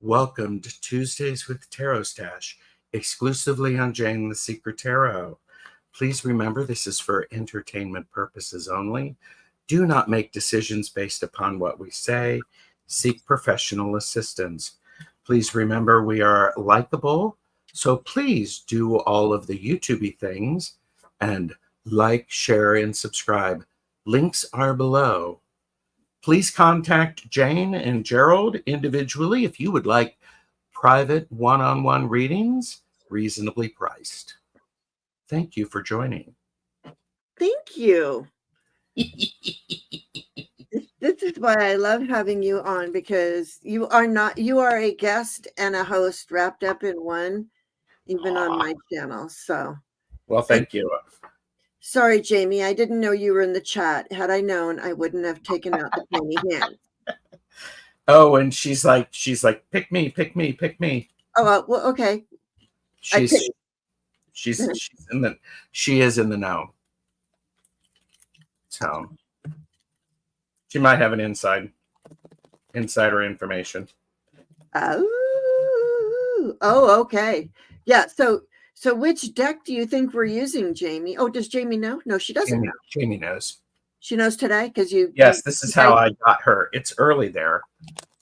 Welcome to Tuesdays with TarotStache, exclusively on Jane the Secret Tarot. Please remember this is for entertainment purposes only. Do not make decisions based upon what we say. Seek professional assistance. Please remember we are likable, so please do all of the YouTube-y things and like, share, and subscribe. Links are below. Please contact Jane and Gerald individually if you would like private one-on-one readings, reasonably priced. Thank you for joining. Thank you. This is why I love having you on, because you are a guest and a host wrapped up in one, even on my channel. So, well, thank you. Sorry, Jamie, I didn't know you were in the chat. Had I known, I wouldn't have taken out the tiny hand. Oh, and she's like, pick me, pick me, pick me. Oh, well, okay. She is in the know. So she might have an insider information. Oh, okay. Yeah. So which deck do you think we're using, Jamie? Oh, does Jamie know? No, she doesn't know. Jamie knows. She knows today because Yes, this is how I got her. It's early there.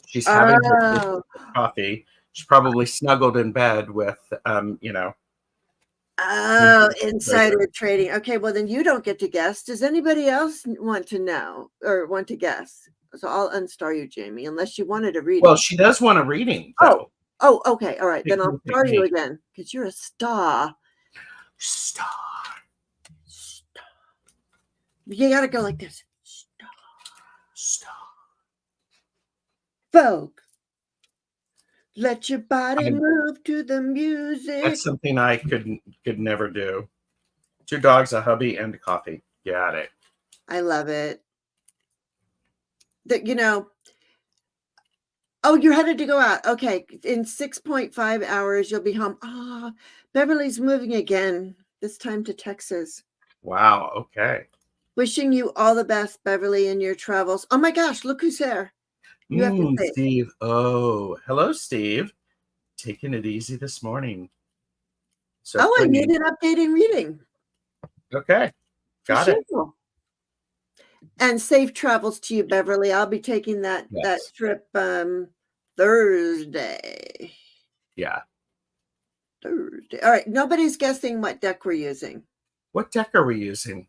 She's having her coffee. She's probably snuggled in bed with, Oh, insider trading. Okay, well then you don't get to guess. Does anybody else want to know or want to guess? So I'll unstar you, Jamie, unless you wanted a reading. Well, she does want a reading, though. Oh, okay. All right. Then I'll star you again because you're a star. Star. You got to go like this. Star. Vogue. Let your body move to the music. That's something I could never do. 2 dogs, a hubby, and coffee. Got it. I love it. Oh, you're headed to go out. Okay. In 6.5 hours, you'll be home. Ah, Beverly's moving again, this time to Texas. Wow. Okay. Wishing you all the best, Beverly, in your travels. Oh my gosh, look who's there. You have to say. Steve. Oh, hello, Steve. Taking it easy this morning. So I need an updating reading. Okay. Got it. And safe travels to you, Beverly. I'll be taking that trip Thursday. Yeah. Thursday. All right. Nobody's guessing what deck we're using. What deck are we using?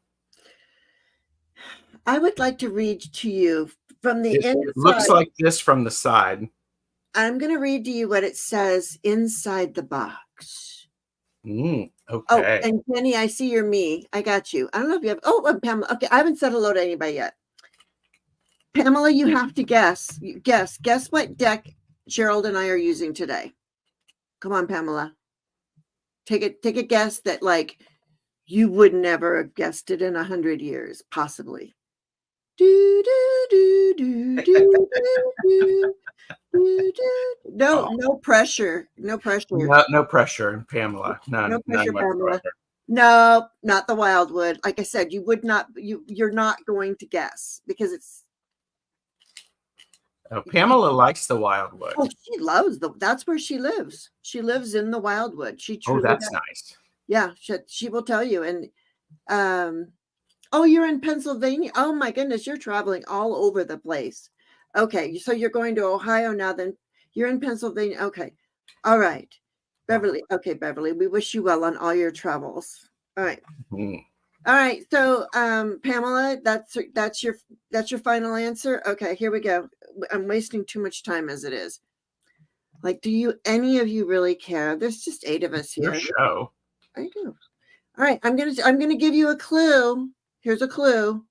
I would like to read to you from the inside. It looks like this from the side. I'm going to read to you what it says inside the box. Okay. Oh, and Jenny, I see you're me. I got you. I don't know if you have. Oh, Pamela. Okay, I haven't said hello to anybody yet. Pamela, you have to guess. Guess what deck Gerald and I are using today. Come on, Pamela. Take a guess that you would never have guessed it in 100 years, possibly. Do do do do do do. No pressure. No pressure. No pressure, Pamela. No pressure, Pamela. No, not the Wildwood. Like I said, you would not. You're not going to guess because it's. Oh, Pamela likes the Wildwood. Oh, she loves that's where she lives. She lives in the Wildwood. She truly that's nice. Yeah, she will tell you. And oh, you're in Pennsylvania. Oh my goodness, you're traveling all over the place. Okay, so you're going to Ohio now, then you're in Pennsylvania. Okay. All right. Beverly. Okay, Beverly, we wish you well on all your travels. All right. Mm-hmm. All right. So Pamela, that's your final answer. Okay, here we go. I'm wasting too much time as it is. Do any of you really care? There's just 8 of us here. Your show. I do. All right, I'm gonna give you a clue. Here's a clue.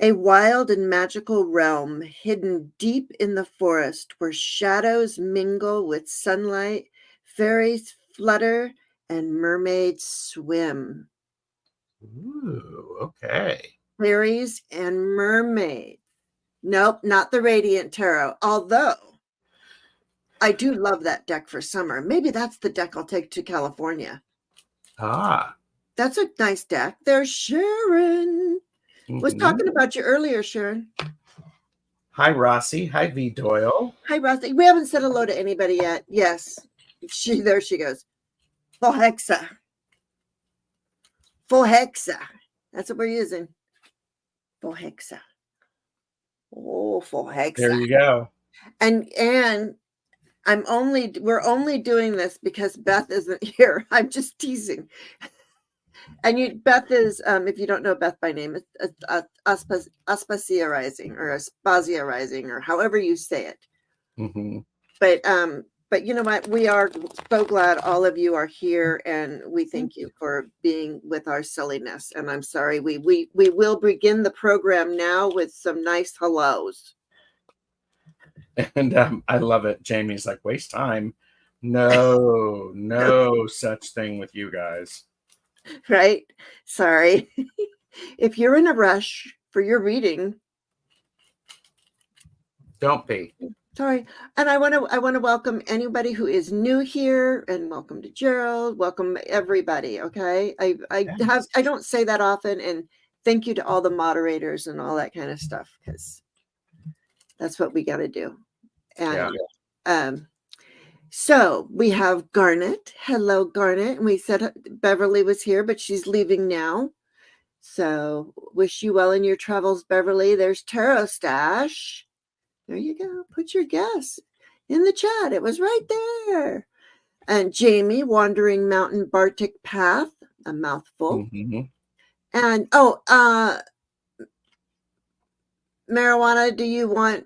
A wild and magical realm hidden deep in the forest where shadows mingle with sunlight, fairies flutter, and mermaids swim. Ooh, okay. Fairies and mermaids. Nope, not the Radiant Tarot. Although I do love that deck for summer. Maybe that's the deck I'll take to California. Ah. That's a nice deck. There's Sharon. Was talking about you earlier, Sharon. Hi, Rossi. Hi, V. Doyle. Hi, Rossi. We haven't said hello to anybody yet. Yes. There she goes. Fohexa. Fohexa. That's what we're using. Fohexa. Oh, Fohexa. There you go. And we're only doing this because Beth isn't here. I'm just teasing. And Beth is, if you don't know Beth by name, it's Aspasia Rising or Aspasia Rising or however you say it. Mm-hmm. But you know what? We are so glad all of you are here, and we thank you for being with our silliness. And I'm sorry, we will begin the program now with some nice hellos. And I love it. Jamie's like, waste time. No such thing with you guys. Right? Sorry. If you're in a rush for your reading, don't be. Sorry. And I want to welcome anybody who is new here, and welcome to Gerald. Welcome everybody. Okay. I don't say that often, and thank you to all the moderators and all that kind of stuff, because that's what we got to do. And so we have Garnet. Hello, Garnet. And we said Beverly was here, but she's leaving now. So wish you well in your travels, Beverly. There's TarotStache. There you go. Put your guess in the chat. It was right there. And Jamie, Wandering Mountain Bartic Path, a mouthful. Mm-hmm. And Marijuana,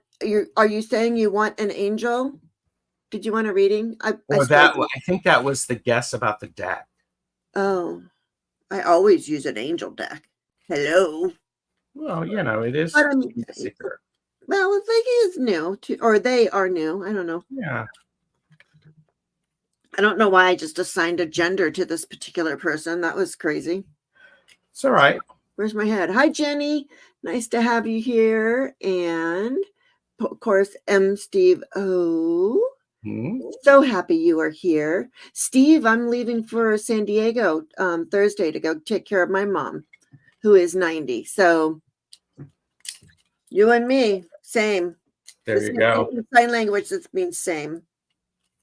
are you saying you want an angel? Did you want a reading? I think that was the guess about the deck. Oh, I always use an angel deck. Hello. Well, it is secret. Well, I think he is new, or they are new. I don't know. Yeah. I don't know why I just assigned a gender to this particular person. That was crazy. It's all right. Where's my head? Hi, Jenny. Nice to have you here. And, of course, M. Steve O. Mm-hmm. So happy you are here. Steve, I'm leaving for San Diego Thursday to go take care of my mom, who is 90. So you and me, same. There you go. Sign language, that means same.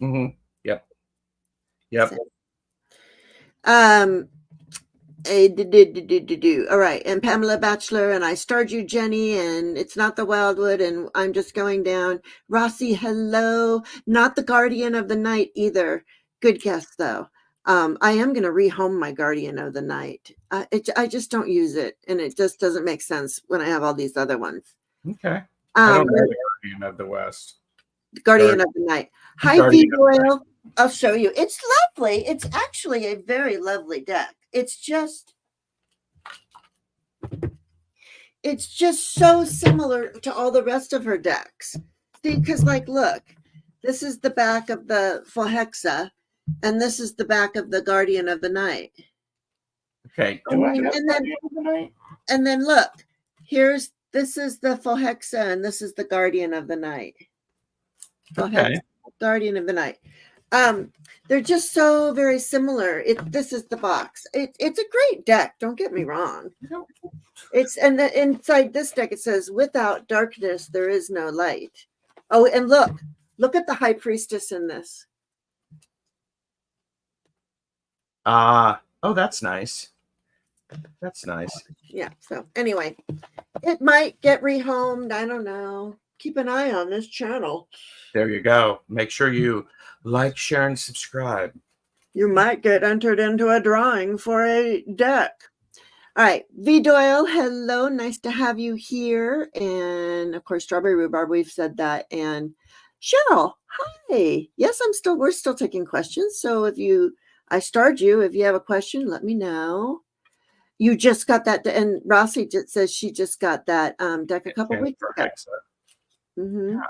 Mm-hmm. Yep. Same. All right. And Pamela Batchelor, and I starred you, Jenny, and it's not the Wildwood, and I'm just going down. Rossi, hello. Not the Guardian of the Night either. Good guess, though. I am going to rehome my Guardian of the Night. I just don't use it, and it just doesn't make sense when I have all these other ones. Okay. I don't know the Guardian of the West. Guardian of the Night. Hi, V. Doyle. I'll show you. It's lovely. It's actually a very lovely deck. It's just so similar to all the rest of her decks. See, because look, this is the back of the Fohexa, and this is the back of the Guardian of the Night. Okay. And then look, this is the Fohexa, and this is the Guardian of the Night. Okay. Guardian of the Night. They're just so very similar. This is the box. It's a great deck. Don't get me wrong. Inside this deck it says, "Without darkness there is no light." Oh, and look at the High Priestess in this. Oh, that's nice. That's nice. Yeah. So anyway, it might get rehomed. I don't know. Keep an eye on this channel. There you go. Make sure you like, share, and subscribe. You might get entered into a drawing for a deck. All right. V. Doyle, hello. Nice to have you here. And of course, Strawberry Rhubarb, we've said that. And Cheryl, hi. Yes, we're still taking questions. So if you, I starred you. If you have a question, let me know. You just got that, and Rossi just says she just got that deck a couple weeks For ago. Hexa. Mm-hmm. Yeah.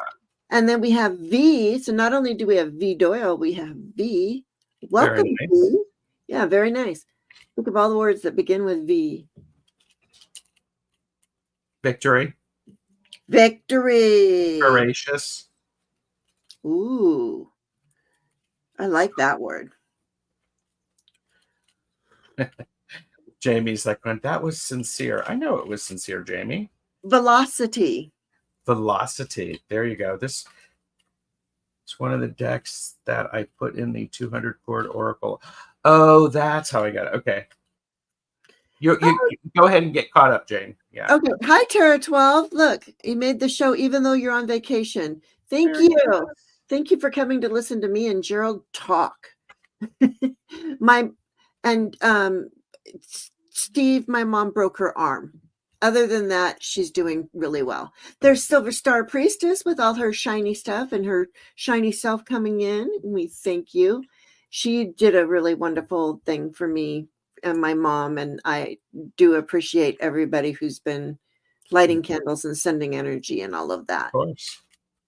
And then we have V. So not only do we have V Doyle, we have V. Welcome, Very nice. V. Yeah, very nice. Think of all the words that begin with V. Victory. Victory. Courageous. Ooh, I like that word. Jamie's like, when that was sincere. I know it was sincere, Jamie. Velocity. Velocity. There you go. This is one of the decks that I put in the 200 chord oracle. Oh, that's how I got it. Okay. You go ahead and get caught up, Jane. Yeah. Okay. Hi, Terra 12. Look, you made the show even though you're on vacation. Thank you. Thank you for coming to listen to me and Gerald talk. Steve, my mom broke her arm. Other than that, she's doing really well. There's Silver Star Priestess with all her shiny stuff and her shiny self coming in. We thank you. She did a really wonderful thing for me and my mom, and I do appreciate everybody who's been lighting candles and sending energy and all of that. Of course.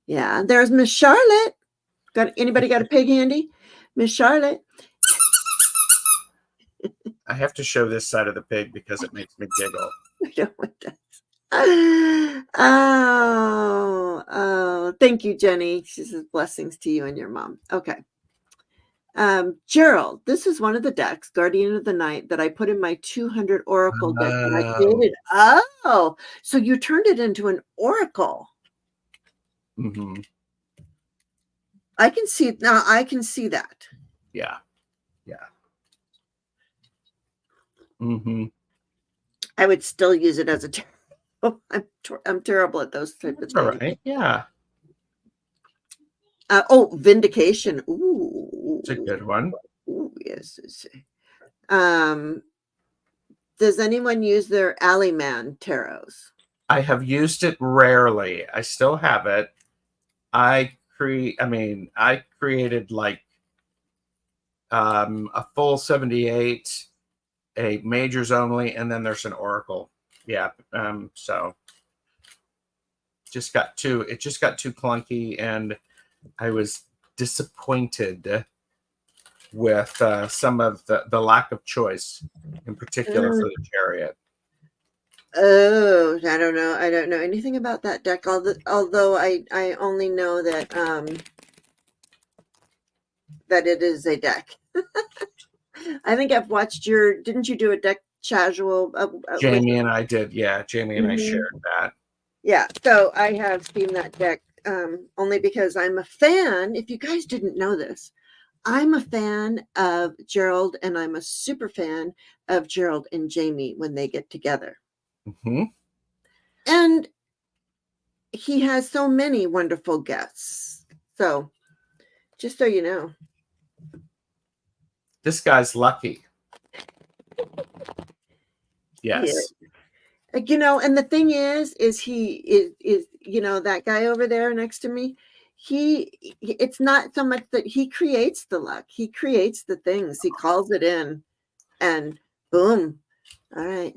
Yeah, there's Miss Charlotte. Got anybody got a pig handy? Miss Charlotte. I have to show this side of the pig because it makes me giggle. I don't want that. Oh, thank you, Jenny. She says blessings to you and your mom. Okay. Gerald, this is one of the decks, Guardian of the Night, that I put in my 200 Oracle deck that I created. Oh, so you turned it into an Oracle. Mm-hmm. I can see now. I can see that. Yeah. Yeah. Mm-hmm. I would still use it as a tarot. I'm terrible at those type of things. All right. Yeah. Vindication. Ooh, it's a good one. Ooh, yes. Does anyone use their Alleyman tarots? I have used it rarely. I still have it. I created like a full 78, a majors only, and then there's an oracle. Yeah. So just got too clunky, and I was disappointed with some of the lack of choice, in particular for the chariot. Oh, I don't know. I don't know anything about that deck. Although I only know that that it is a deck. I think I've watched your. Didn't you do a deck casual? Jamie and I did. Yeah, Jamie and I shared that. Yeah, so I have seen that deck only because I'm a fan. If you guys didn't know this, I'm a fan of Gerald, and I'm a super fan of Gerald and Jamie when they get together. Mm-hmm. And he has so many wonderful guests. So, just so you know. This guy's lucky. Yes. Yeah. You know, and the thing is he is you know, that guy over there next to me, it's not so much that he creates the luck. He creates the things. He calls it in and boom. All right.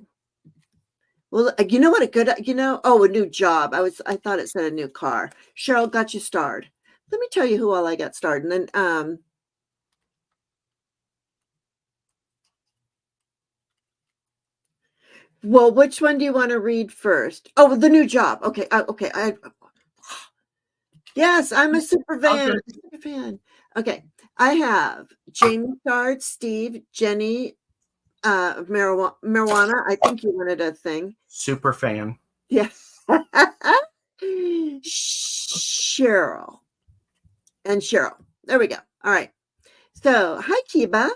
Well, you know what a new job. I thought it said a new car. Cheryl got you starred. Let me tell you who all I got starred. And then well, which one do you want to read first? Oh, the new job. Okay. Okay. Yes, I'm a super fan. Okay. I have Jamie starred, Steve, Jenny, marijuana. I think you wanted a thing. Super fan. Yeah. Cheryl. And Cheryl. There we go. All right. So, hi, Kiba.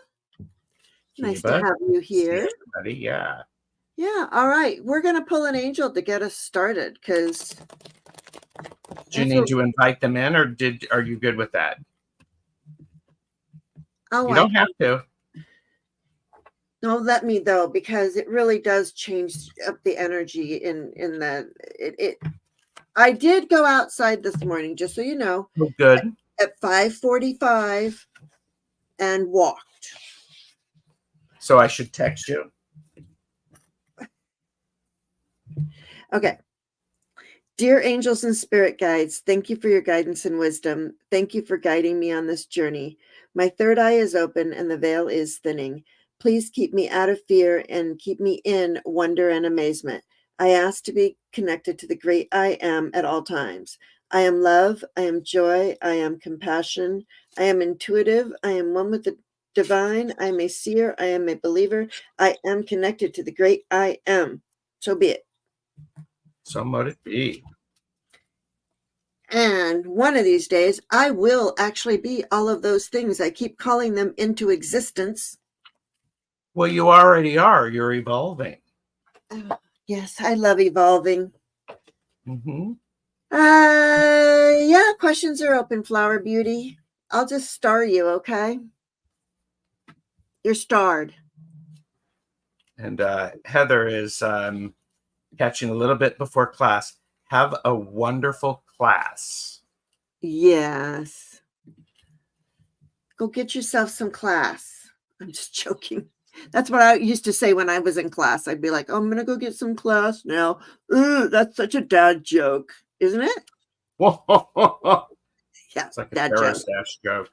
Nice to have you here. Everybody. Yeah. Yeah. All right. We're going to pull an angel to get us started because. Do you need to invite them in, or are you good with that? Oh, you don't have to. No, let me though, because it really does change up the energy in the. I did go outside this morning, just so you know. Oh, good. At 5:45, and walked. So I should text you. Okay. Dear angels and spirit guides, thank you for your guidance and wisdom. Thank you for guiding me on this journey. My third eye is open and the veil is thinning. Please keep me out of fear and keep me in wonder and amazement. I ask to be connected to the great I am at all times. I am love. I am joy. I am compassion. I am intuitive. I am one with the divine. I am a seer. I am a believer. I am connected to the great I am. So be it. So mote it be. And one of these days, I will actually be all of those things. I keep calling them into existence. Well, you already are. You're evolving. Oh, yes, I love evolving. Mm-hmm. Yeah, questions are open, Flower Beauty. I'll just star you, okay? You're starred. And Heather is catching a little bit before class. Have a wonderful class. Yes. Go get yourself some class. I'm just joking. That's what I used to say when I was in class. I'd be like, oh, I'm going to go get some class now. Ooh, that's such a dad joke, isn't it? Yeah, It's like a dad joke. TarotStache joke.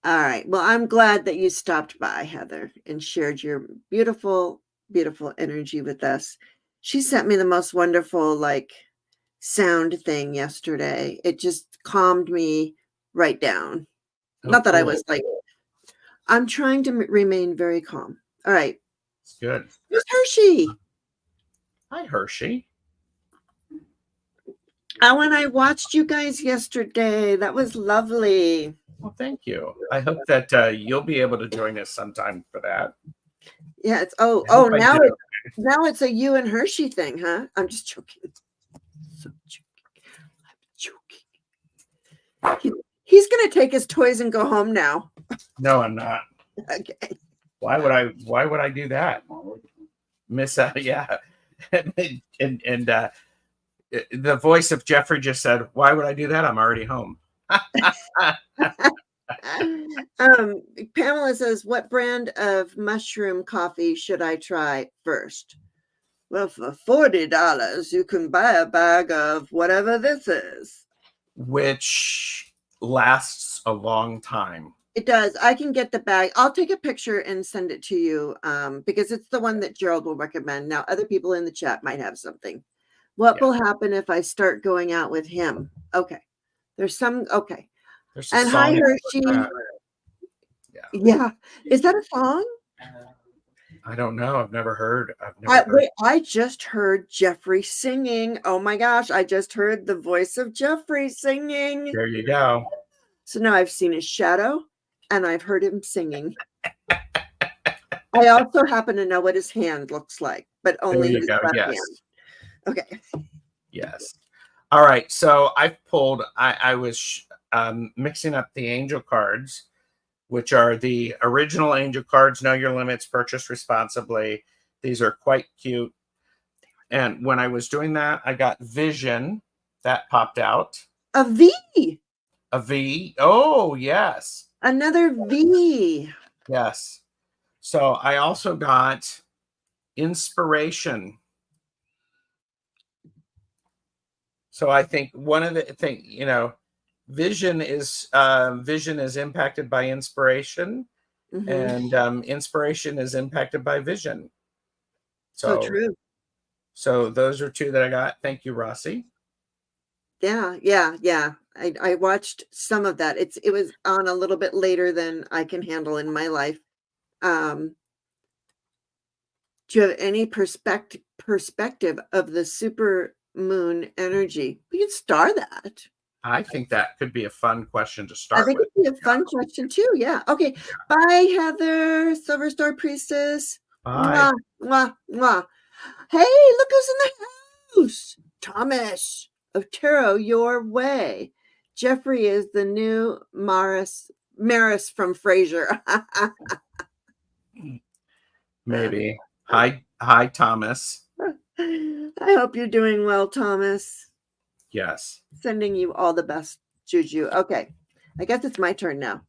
All right. Well, I'm glad that you stopped by, Heather, and shared your beautiful, beautiful energy with us. She sent me the most wonderful, like, sound thing yesterday. It just calmed me right down. Oh, Not that I cool. was like, I'm trying to remain very calm. All right. It's good. Who's Hershey? Hi, Hershey. When I watched you guys yesterday, that was lovely. Well, thank you. I hope that you'll be able to join us sometime for that. Yeah, it's I now did it's now it's a you and Hershey thing, huh? I'm just joking. So joking. I'm joking. He's gonna take his toys and go home now. No, I'm not. Okay. Why would I do that? Miss yeah. and the voice of Jeffrey just said, "Why would I do that? I'm already home." Pamela says, what brand of mushroom coffee should I try first? Well, for $40, you can buy a bag of whatever this is. Which lasts a long time. It does. I can get the bag. I'll take a picture and send it to you because it's the one that Gerald will recommend. Now, other people in the chat might have something. What will happen if I start going out with him? Okay. There's some. Okay. There's And hi, Hershey. Yeah. Is that a song? I don't know. I've never heard. Wait, I just heard Jeffrey singing. Oh my gosh. I just heard the voice of Jeffrey singing. There you go. So now I've seen his shadow and I've heard him singing. I also happen to know what his hand looks like, but only his left hand. Okay. Yes. All right. So I've pulled, I was mixing up the angel cards, which are the original angel cards. Know your limits, purchase responsibly. These are quite cute. And when I was doing that, I got vision that popped out. A V. A V. Oh, yes. Another V. Yes. So I also got inspiration. So I think one of the things, vision is impacted by inspiration, and inspiration is impacted by vision. So true. So those are two that I got. Thank you, Rossi. Yeah. I watched some of that. It was on a little bit later than I can handle in my life. Do you have any perspective of the super moon energy? We can star that. I think that could be a fun question to start with. I think it'd be a fun question too. Yeah. Okay. Bye, Heather, Silver Star Priestess. Bye. Mwah, mwah, mwah. Hey, look who's in the house. Thomas of Tarot Your Way. Jeffrey is the new Maris from Frasier. Maybe. Hi, Thomas. I hope you're doing well, Thomas. Yes. Sending you all the best, Juju. Okay. I guess it's my turn now.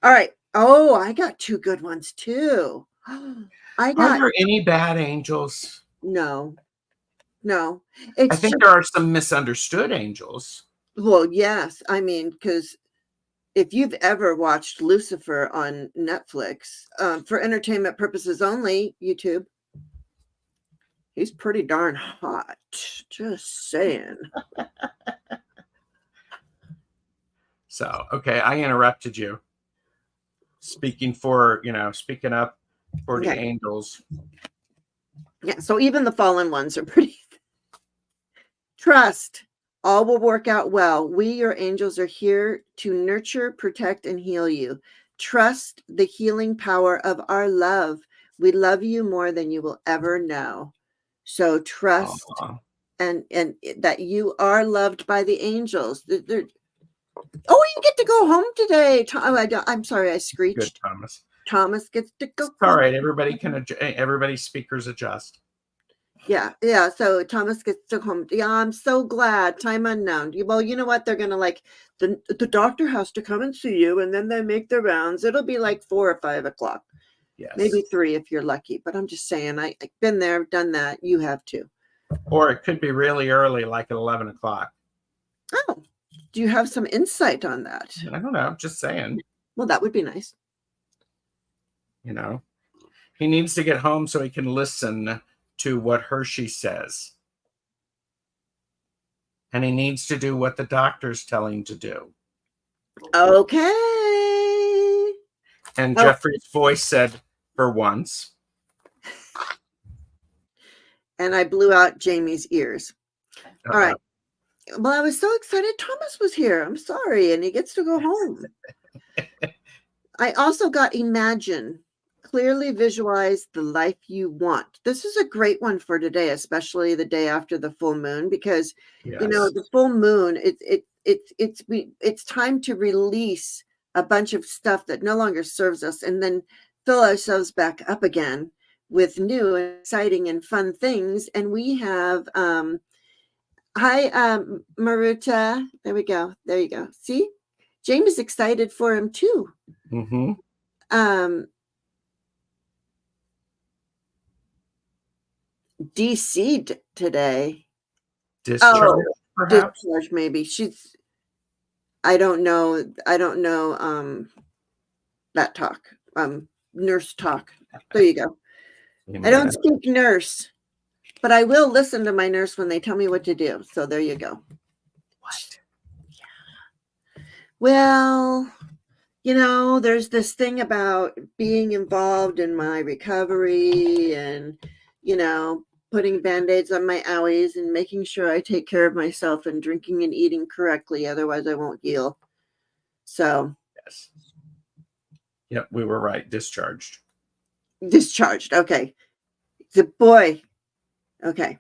All right. Oh, I got two good ones too. I Are got there any bad angels? no, no. I It's think just there are some misunderstood angels. well, yes. I mean, because if you've ever watched Lucifer on Netflix, for entertainment purposes only, YouTube, he's pretty darn hot. Just saying. So, okay, I interrupted you. Speaking up for the Okay. angels. Yeah. So even the fallen ones are pretty. Trust. All will work out well. We, your angels, are here to nurture, protect, and heal you. Trust the healing power of our love. We love you more than you will ever know. So trust Aw, and that you are loved by the angels. Oh, you get to go home today. I'm sorry, I good, screeched. Thomas. Thomas gets to It's go all home. right. Everybody's speakers adjust. Yeah. So Thomas gets to home. Yeah, I'm so glad. Time unknown. Well, you know what? They're gonna like the doctor has to come and see you, and then they make their rounds. It'll be like 4 or 5 o'clock, maybe Yes. 3 if you're lucky. But I'm just saying, I've been there, done that. You have too. Or it could be really early, like at 11 o'clock. Oh, do you have some insight on that? I don't know. Just saying, Well, that would be nice. you know, he needs to get home so he can listen to what Hershey says. And he needs to do what the doctors tell him to do. Okay. And Oh, Jeffrey's voice said, for once. and I blew out Jamie's ears. All Uh-oh. right. Well, I was so excited Thomas was here. I'm sorry. And he gets to go home. I also got imagine, clearly visualize the life you want. This is a great one for today, especially the day after the full moon, because Yes. the full moon, it's time to release a bunch of stuff that no longer serves us and then fill ourselves back up again with new and exciting and fun things. And we have hi Maruta. There we go. There you go. See? James is excited for him too. Mm-hmm. DC'd today. Discharge, Oh, perhaps? discharge maybe. I don't know. I don't know that talk. Nurse talk. There you go. I don't Amen. speak nurse, but I will listen to my nurse when they tell me what to do. So there you go. What? Well, there's this thing about being involved in my recovery and, putting band-aids on my owies and making sure I take care of myself and drinking and eating correctly. Otherwise I won't heal. So Yes. Yep, we were right. Discharged. discharged. Okay. The boy. Okay.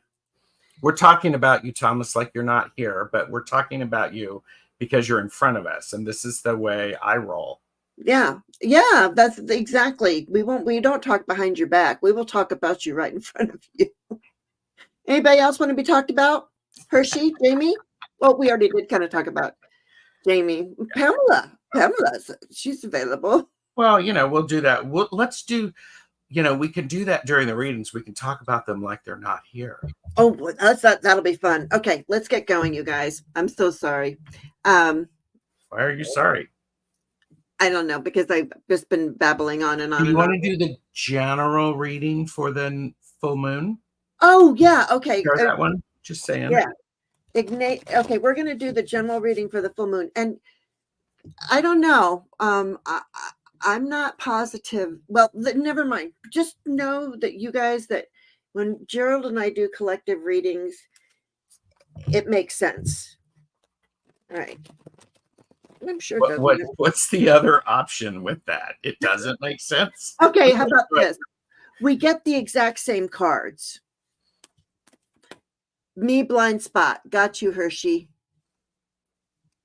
We're talking about you, Thomas, like you're not here, but we're talking about you because you're in front of us. And this is the way I roll. Yeah. Yeah. That's exactly. We don't talk behind your back. We will talk about you right in front of you. Anybody else want to be talked about? Hershey, Jamie? Well, we already did kind of talk about Jamie. Pamela, she's available. Well, we'll do that. Let's do, we can do that during the readings. We can talk about them like they're not here. Oh, that'll be fun. Okay, let's get going, you guys. I'm so sorry. Why are you sorry? I don't know, because I've just been babbling on and on Do you and want on. to do the general reading for the full moon? Oh, yeah. Okay. Share that one? Just saying. Yeah. Ignite. Okay, we're going to do the general reading for the full moon. And I don't know. I'm not positive. Well, never mind. Just know that you guys, that when Gerald and I do collective readings, it makes sense. All right. I'm sure it doesn't. What's the other option with that? It doesn't make sense. Okay, how about this? We get the exact same cards. Me blind spot. Got you, Hershey.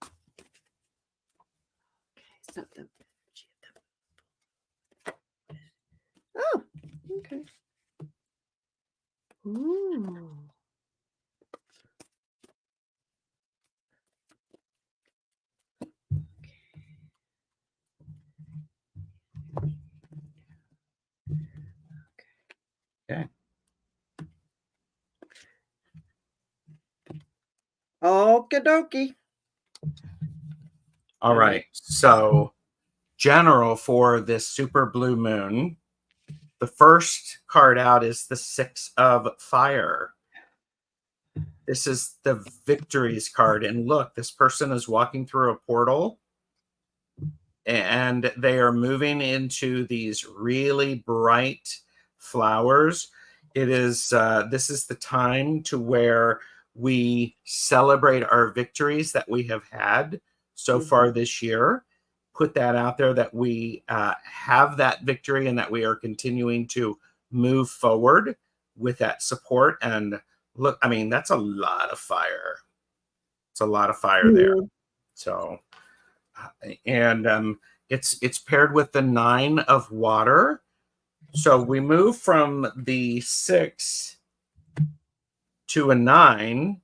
Okay, something. Oh, okay. Ooh. Okie dokie. All right. So, general for this super blue moon, the first card out is the Six of Fire. This is the victories card. And look, this person is walking through a portal and they are moving into these really bright flowers. It is this is the time to where we celebrate our victories that we have had so far this year. Put that out there that we have that victory and that we are continuing to move forward with that support. And look, I mean, that's a lot of fire. It's a lot of fire there. So, and it's paired with the 9 of water. So we move from the 6 to a 9,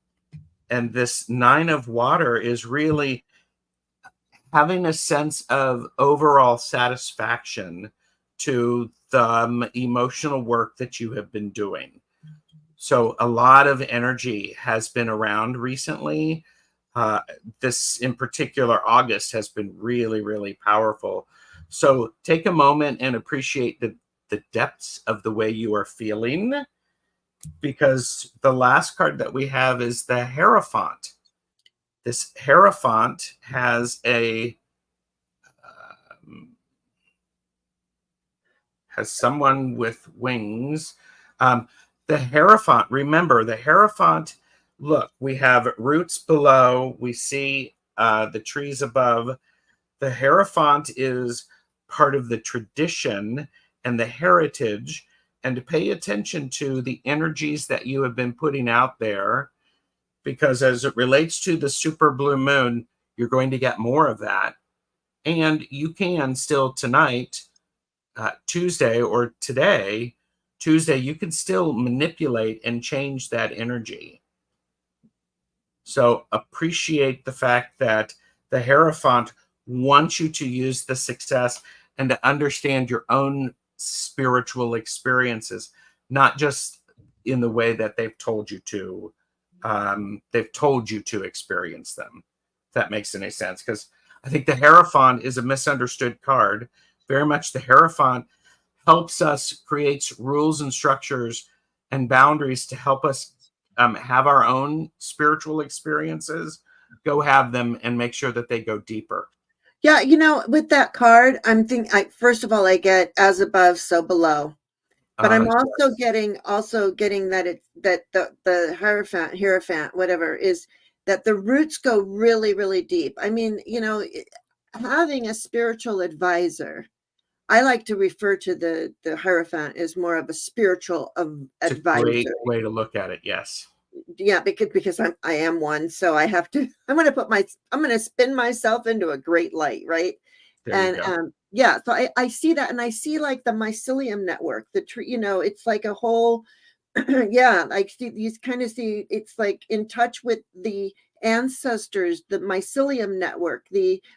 and this 9 of water is really having a sense of overall satisfaction to the emotional work that you have been doing. So a lot of energy has been around recently. This in particular, August has been really, really powerful. So take a moment and appreciate the depths of the way you are feeling, because the last card that we have is the Hierophant. This Hierophant has has someone with wings. The Hierophant, remember, the Hierophant, look, we have roots below. We see the trees above. The Hierophant is part of the tradition and the heritage, and to pay attention to the energies that you have been putting out there, because as it relates to the super blue moon, you're going to get more of that. And you can still tonight, Tuesday, or today, Tuesday, you can still manipulate and change that energy. So appreciate the fact that the Hierophant wants you to use the success and to understand your own spiritual experiences, not just in the way that they've told you to. They've told you to experience them. If that makes any sense, because I think the Hierophant is a misunderstood card. Very much the Hierophant helps us, creates rules and structures and boundaries to help us have our own spiritual experiences, go have them, and make sure that they go deeper. Yeah, with that card, I'm thinking. First of all, I get as above, so below. But I'm also getting that the Hierophant, whatever, is that the roots go really, really deep. I mean, having a spiritual advisor, I like to refer to the Hierophant as more of a spiritual advisor. It's a great way to look at it. Yes. Yeah, because I am one, so I have to. I'm going to spin myself into a great light, right? There you go. Yeah, so I see that, and I see like the mycelium network, the tree. It's like a whole. Yeah, like you kind of see it's like in touch with the ancestors, the mycelium network.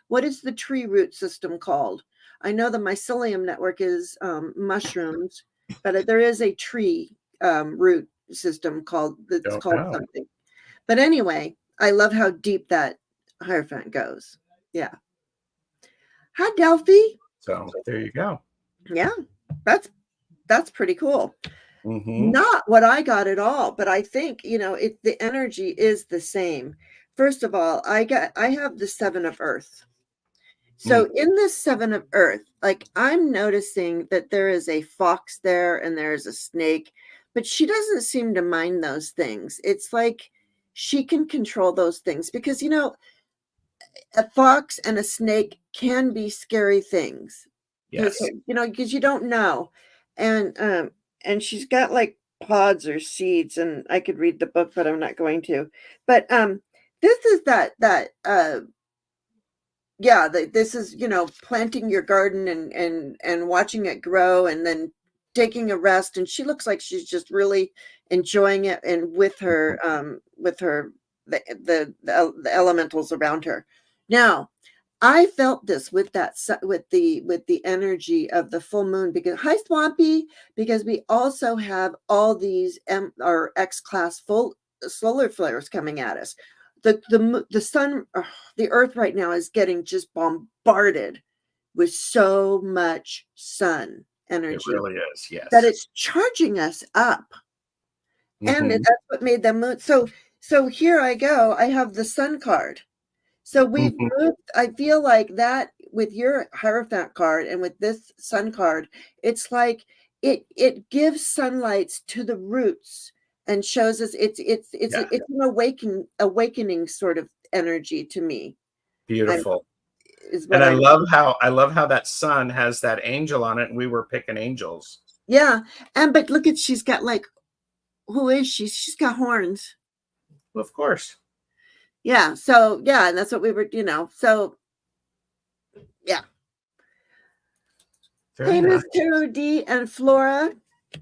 What is the tree root system called? I know the mycelium network is mushrooms, but there is a tree root system called something. But anyway, I love how deep that Hierophant goes. Yeah. Hi, Delphi. So there you go. Yeah, that's pretty cool. Mm-hmm. Not what I got at all, but I think the energy is the same. First of all, I have the 7 of Earth. So in this 7 of Earth, like I'm noticing that there is a fox there and there's a snake, but she doesn't seem to mind those things. It's like she can control those things because a fox and a snake can be scary things. Yes. Because you don't know. And she's got like pods or seeds, and I could read the book, but I'm not going to. But this is this is planting your garden and watching it grow and then taking a rest, and she looks like she's just really enjoying it, and with her the elementals around her. Now I felt this with the energy of the full moon, because hi Swampy, because we also have all these our X class full solar flares coming at us. the sun, the earth right now is getting just bombarded with so much sun It energy really is. that Yes. it's charging us up. And Hmm. that's what made the moon. So here I go. I have the sun card. So we've Hmm. moved. I feel like that with your Hierophant card and with this sun card, it's like it gives sunlight to the roots and shows us Yeah. it's an awakening sort of energy to me. I'm Beautiful. is And what I'm I love how that sun has that angel on it, and we were picking angels. yeah. And but look at she's got like who is she? She's got horns. Well, of course. Yeah. So yeah, and that's what we were, So yeah. Very Hey, nice. Miss Tarot D and Flora,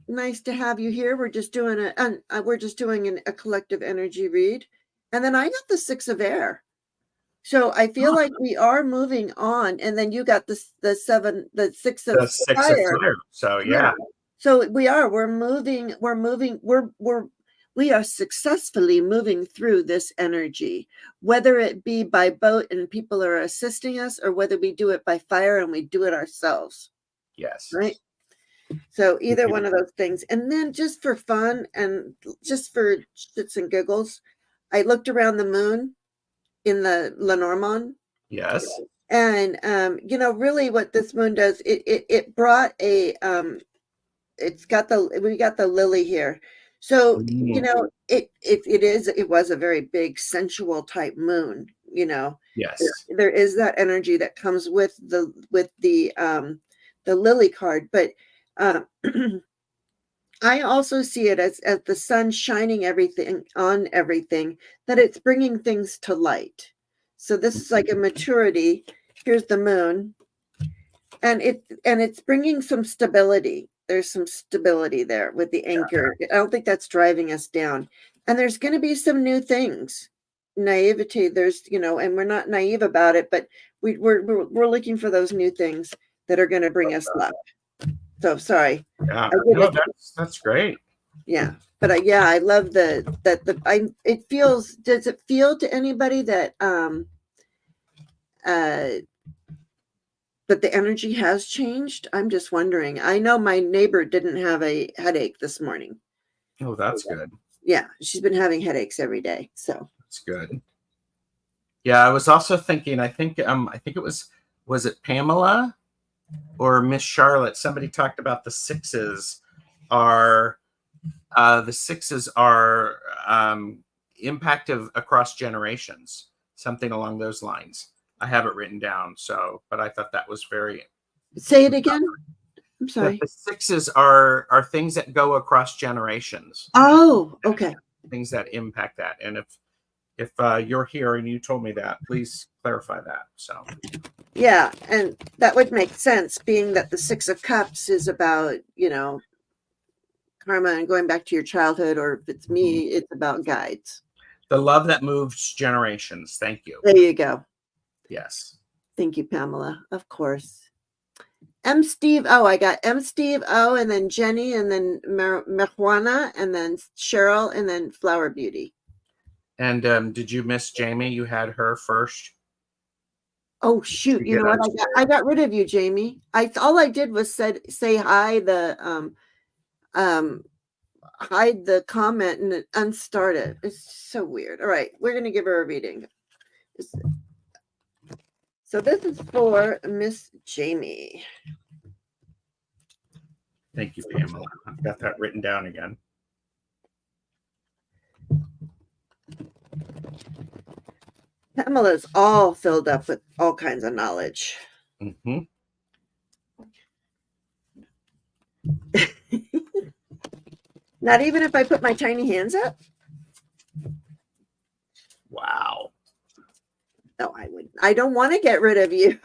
nice to have you here. We're just doing a collective energy read, and then I got the Six of Air. So I feel like we are moving on, and then you got the Six of The six of Fire. fire. So Yeah. yeah. So we are successfully moving through this energy, whether it be by boat and people are assisting us, or whether we do it by fire and we do it ourselves. Yes. Right. So either one of those things. And then just for fun and just for shits and giggles, I looked around the moon in the Lenormand. Yes. And really what this moon does, it brought we got the lily here. So, Mm. it was a very big sensual type moon, Yes. there is that energy that comes with the lily card, but uh, I also see it as the sun shining everything on everything, that it's bringing things to light. So this is like a maturity. Here's the moon, and it's bringing some stability. There's some stability there with the anchor. I don't think that's driving us down. And there's going to be some new things. Naivety, and we're not naive about it, but we're looking for those new things that are going to bring us luck. So sorry. Yeah. I did No, it. that's great. Yeah. But I love it feels, does it feel to anybody that uh but the energy has changed? I'm just wondering. I know my neighbor didn't have a headache this morning. Oh, that's good. Yeah, she's been having headaches every day. So That's good. Yeah, I was also thinking, I think it was it Pamela or Miss Charlotte? Somebody talked about are the sixes are impactive across generations, something along those lines. I have it written down, but I thought that was very say it again. I'm that sorry. the sixes are things that go across generations, Oh, okay. things that impact that. And if you're here and you told me that, please clarify that. So Yeah, and that would make sense, being that the Six of Cups is about, karma and going back to your childhood, or if it's me, it's about guides. the love that moves generations. Thank you. There you go. Yes. Thank you, Pamela. Of course. M. Steve O. I got M. Steve O, and then Jenny, and then Marijuana, and then Cheryl, and then Flower Beauty. And did you miss Jamie? You had her first. Oh shoot! You know what? I got rid of you, Jamie. All I did was say hi, hide the comment, and it unstarted. It's so weird. All right, we're gonna give her a reading. So this is for Miss Jamie. Thank you, Pamela. I've got that written down again. Pamela's all filled up with all kinds of knowledge. Mm-hmm. Not even if I put my tiny hands up? Wow. No, I wouldn't. I don't want to get rid of you.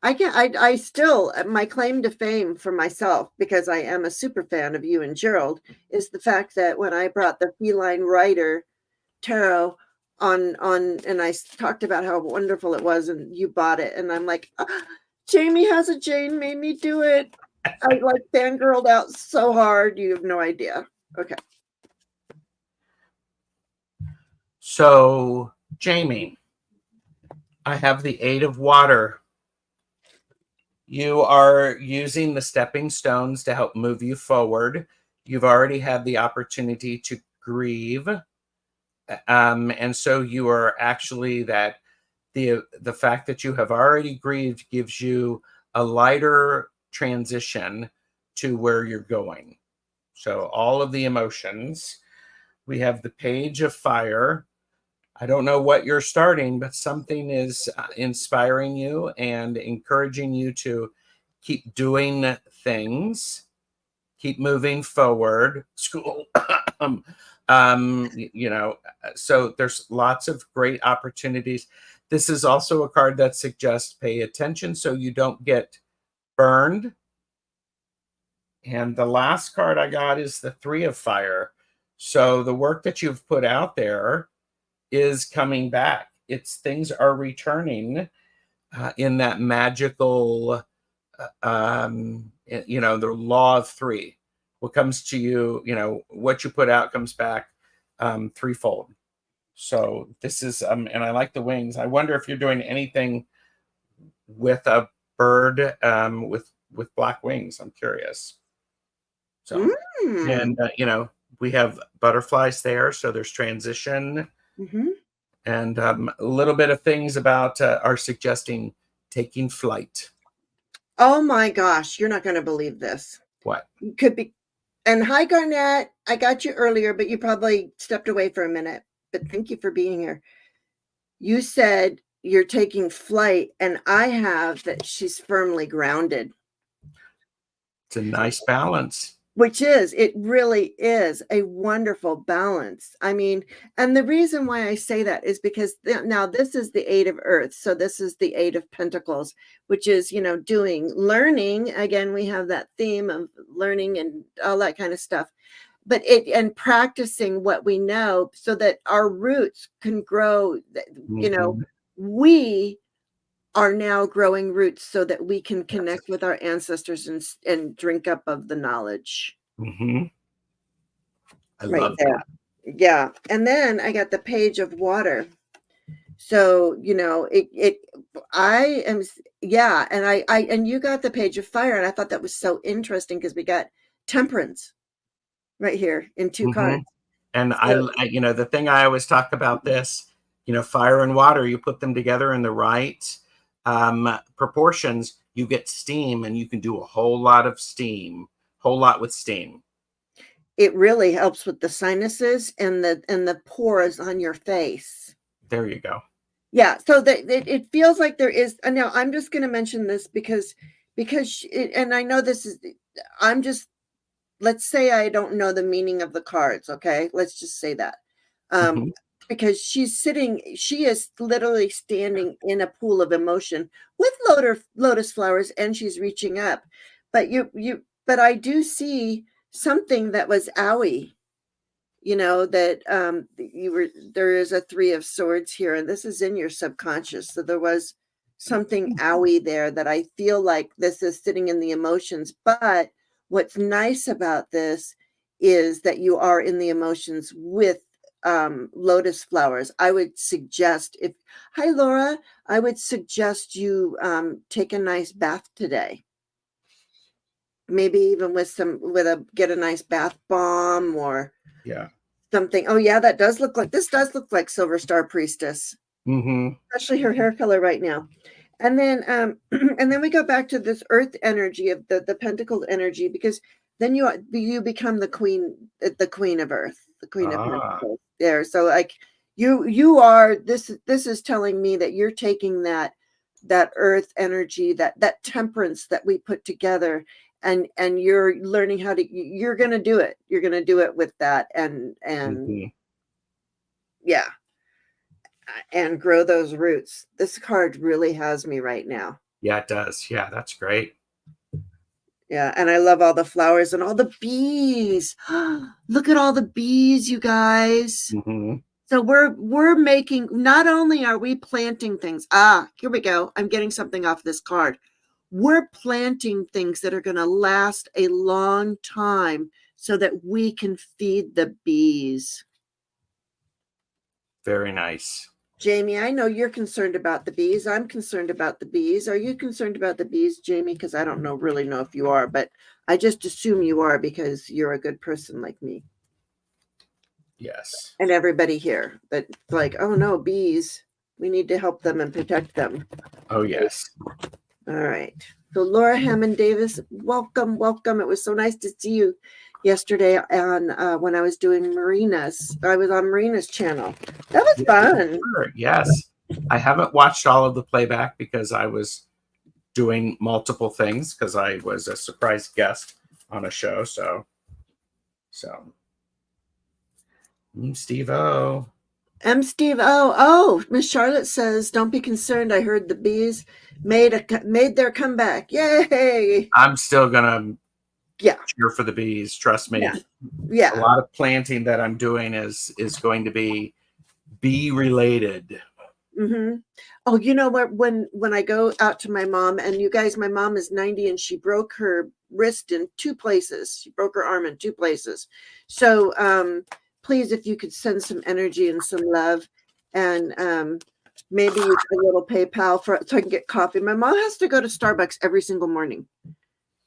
I still, my claim to fame for myself, because I am a super fan of you and Gerald, is the fact that when I brought the Feline Rider tarot on, and I talked about how wonderful it was, and you bought it, and I'm like, Jamie has a Jane made me do it. I like fangirled out so hard. You have no idea. Okay. So, Jamie, I have the 8 of water. You are using the stepping stones to help move you forward. You've already had the opportunity to grieve. And so you are actually the fact that you have already grieved gives you a lighter transition to where you're going. So all of the emotions. We have the page of fire. I don't know what you're starting, but something is inspiring you and encouraging you to keep doing things, keep moving forward. School, you know, so there's lots of great opportunities. This is also a card that suggests pay attention so you don't get burned. And the last card I got is the 3 of fire. So the work that you've put out there is coming back. It's things are returning in that magical, you know, the law of 3. What comes to you, you know, what you put out comes back threefold. So this is, and I like the wings. I wonder if you're doing anything with a bird with black wings. I'm curious. So, and you know, we have butterflies there, so there's transition. And a little bit of things about are suggesting taking flight. Oh my gosh, you're not going to believe this. What? Could be. And hi, Garnett. I got you earlier, but you probably stepped away for a minute. But thank you for being here. You said you're taking flight, and I have that she's firmly grounded. It's a nice balance. Which is, it really is a wonderful balance. I mean, and the reason why I say that is because now this is the 8 of earth. So this is the 8 of pentacles, which is, you know, doing learning. Again, we have that theme of learning and all that kind of stuff. But and practicing what we know so that our roots can grow, you know, we are now growing roots so that we can connect with our ancestors and drink up of the knowledge. I Right love there. that. Yeah. And then I got the page of water. So, you know, I am, yeah. And and you got the page of fire. And I thought that was so interesting because we got temperance right here in 2 cards. And I, you know, the thing I always talk about this, you know, fire and water, you put them together in the right proportions, you get steam, and you can do a whole lot of steam, whole lot with steam. It really helps with the sinuses and the pores on your face. There you go. Yeah, so that it feels like there is. And now I'm just going to mention this because and I know this is. I'm just. Let's say I don't know the meaning of the cards. Okay, let's just say that. Because she is literally standing in a pool of emotion with lotus flowers, and she's reaching up. But but I do see something that was owie, you know, that there is a 3 of swords here, and this is in your subconscious. So there was something owie there that I feel like this is sitting in the emotions. But what's nice about this is that you are in the emotions with lotus flowers. I would suggest hi Laura, I would suggest you take a nice bath today. Maybe even get a nice bath bomb or something. Oh yeah, this does look like Silver Star Priestess. Especially her hair color right now. And then and then we go back to this earth energy of the pentacled energy, because then you become the queen of earth, the queen of pentacles there. So like you are this is telling me that you're taking that earth energy, that temperance that we put together, and you're learning how to, you're going to do it. You're going to do it with that and yeah, and grow those roots. This card really has me right now. Yeah, it does. Yeah, that's great. Yeah, and I love all the flowers and all the bees. Look at all the bees, you guys. So we're making, not only are we planting things. Here we go. I'm getting something off this card. We're planting things that are going to last a long time so that we can feed the bees. Very nice. Jamie, I know you're concerned about the bees. I'm concerned about the bees. Are you concerned about the bees, Jamie? Because I don't really know if you are, but I just assume you are because you're a good person like me. Yes. And everybody here. But like, oh no, bees. We need to help them and protect them. Oh, yes. All right. So Laura Hammond Davis, welcome, welcome. It was so nice to see you yesterday on when I was doing Marina's. I was on Marina's channel. That was fun. Yes. I haven't watched all of the playback because I was doing multiple things because I was a surprise guest on a show. So Steve O. Steve oh, Miss Charlotte says, don't be concerned. I heard the bees made their comeback. Yay. I'm still gonna Yeah. cheer for the bees. Trust me. Yeah. A lot of planting that I'm doing is going to be bee related. Mm-hmm. Oh, you know what? When I go out to my mom, and you guys, my mom is 90 and she broke her wrist in 2 places. She broke her arm in 2 places. So please, if you could send some energy and some love, and maybe a little PayPal so I can get coffee. My mom has to go to Starbucks every single morning.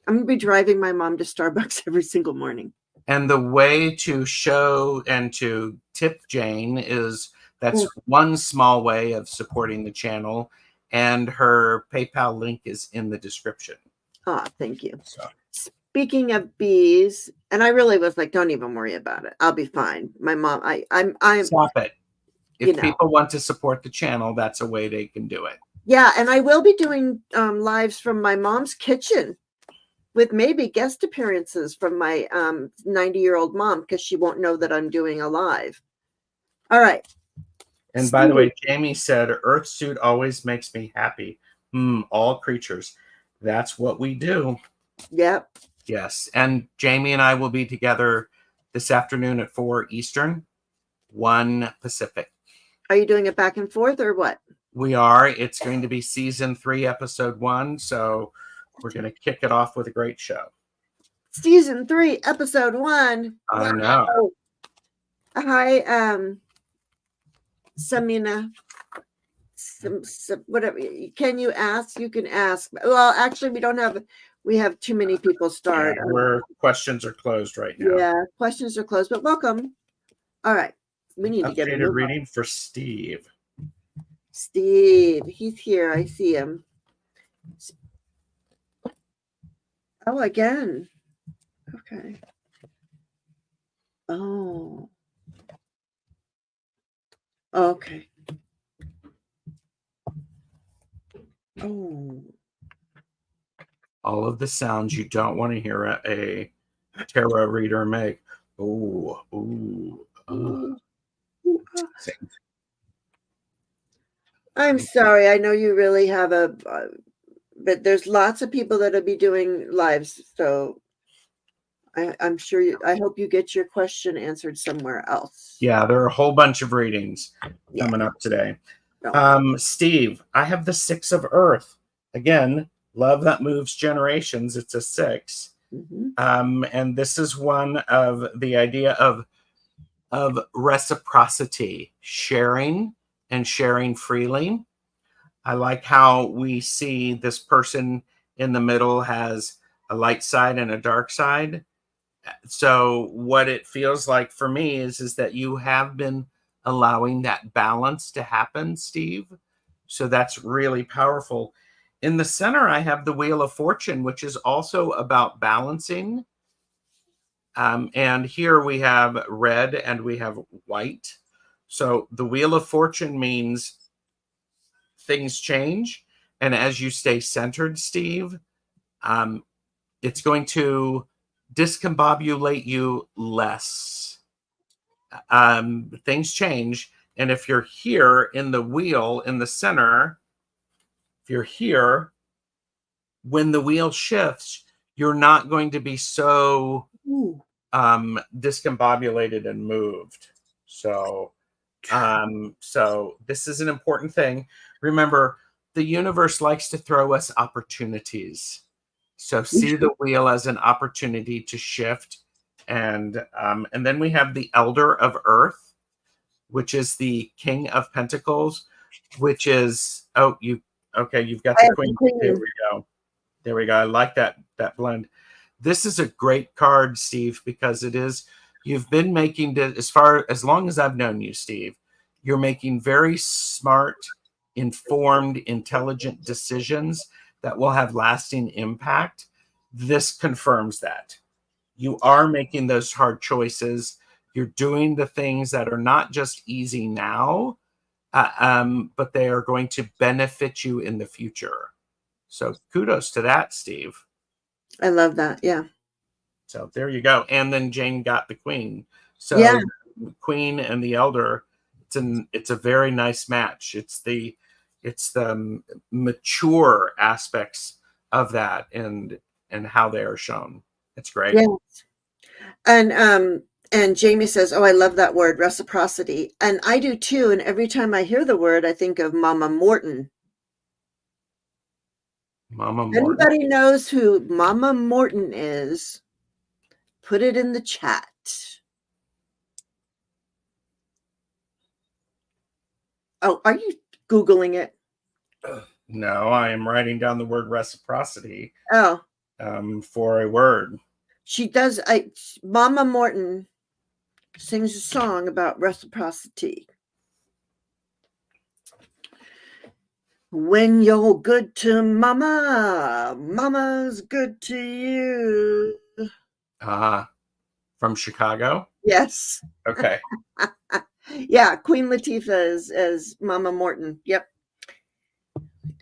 I'm gonna be driving my mom to Starbucks every single morning. And the way to show and to tip Jane is that's one small way of supporting the channel. And her PayPal link is in the description. Oh, thank you. So. Speaking of bees, and I really was like, don't even worry about it. I'll be fine. My mom, I'm Stop it. If people want to support the channel, that's a way they can do it. Yeah, and I will be doing lives from my mom's kitchen with maybe guest appearances from my 90-year-old mom because she won't know that I'm doing a live. All right. And by the way, Jamie said, Earth suit always makes me happy. All creatures. That's what we do. Yep. Yes. And Jamie and I will be together this afternoon at 4 Eastern, 1 Pacific. Are you doing it back and forth or what? We are. It's going to be season 3, episode 1. So we're going to kick it off with a great show. Season 3, episode 1. I know. Hi, Samina. Whatever. Can you ask? You can ask. Well, actually, we have too many people start. Yeah, where questions are closed right now. Yeah, questions are closed, but welcome. All right. We need to get a reading for Steve. Steve, he's here. I see him. Oh, again. Okay. Oh. Okay. Oh. All of the sounds you don't want to hear a tarot reader make. Ooh, ooh, I'm sorry. I know you really have but there's lots of people that'll be doing lives. So I'm sure I hope you get your question answered somewhere else. Yeah, there are a whole bunch of readings coming up today. Steve, I have the 6 of Earth. Again, love that moves generations. It's a 6. Mm-hmm. And this is one of the idea of reciprocity, sharing and sharing freely. I like how we see this person in the middle has a light side and a dark side. So what it feels like for me is that you have been allowing that balance to happen, Steve. So that's really powerful. In the center, I have the Wheel of Fortune, which is also about balancing. And here we have red and we have white. So the Wheel of Fortune means things change. And as you stay centered, Steve, it's going to discombobulate you less. Things change. And if you're here in the wheel in the center, if you're here, when the wheel shifts, you're not going to be so discombobulated and moved. So this is an important thing. Remember, the universe likes to throw us opportunities. So see the wheel as an opportunity to shift. And then we have the Elder of Earth, which is the King of Pentacles, which is you've got I the have the Queen. queen. There we go. There we go. I like that blend. This is a great card, Steve, because you've been making, as long as I've known you, Steve, you're making very smart, informed, intelligent decisions that will have lasting impact. This confirms that. You are making those hard choices. You're doing the things that are not just easy now, but they are going to benefit you in the future. So kudos to that, Steve. I love that. Yeah. So there you go. And then Jane got the Queen. So Yeah. Queen and the Elder, it's a very nice match. It's the mature aspects of that and how they are shown. It's great. Yes. And Jamie says, "Oh, I love that word, reciprocity." And I do too. And every time I hear the word, I think of Mama Morton. Mama Morton. Anybody knows who Mama Morton is? Put it in the chat. Oh, are you Googling it? No, I am writing down the word reciprocity. Oh, for a word. she does. Mama Morton sings a song about reciprocity. When you're good to mama, mama's good to you. From Chicago? Yes. Okay. Yeah, Queen Latifah as Mama Morton. Yep.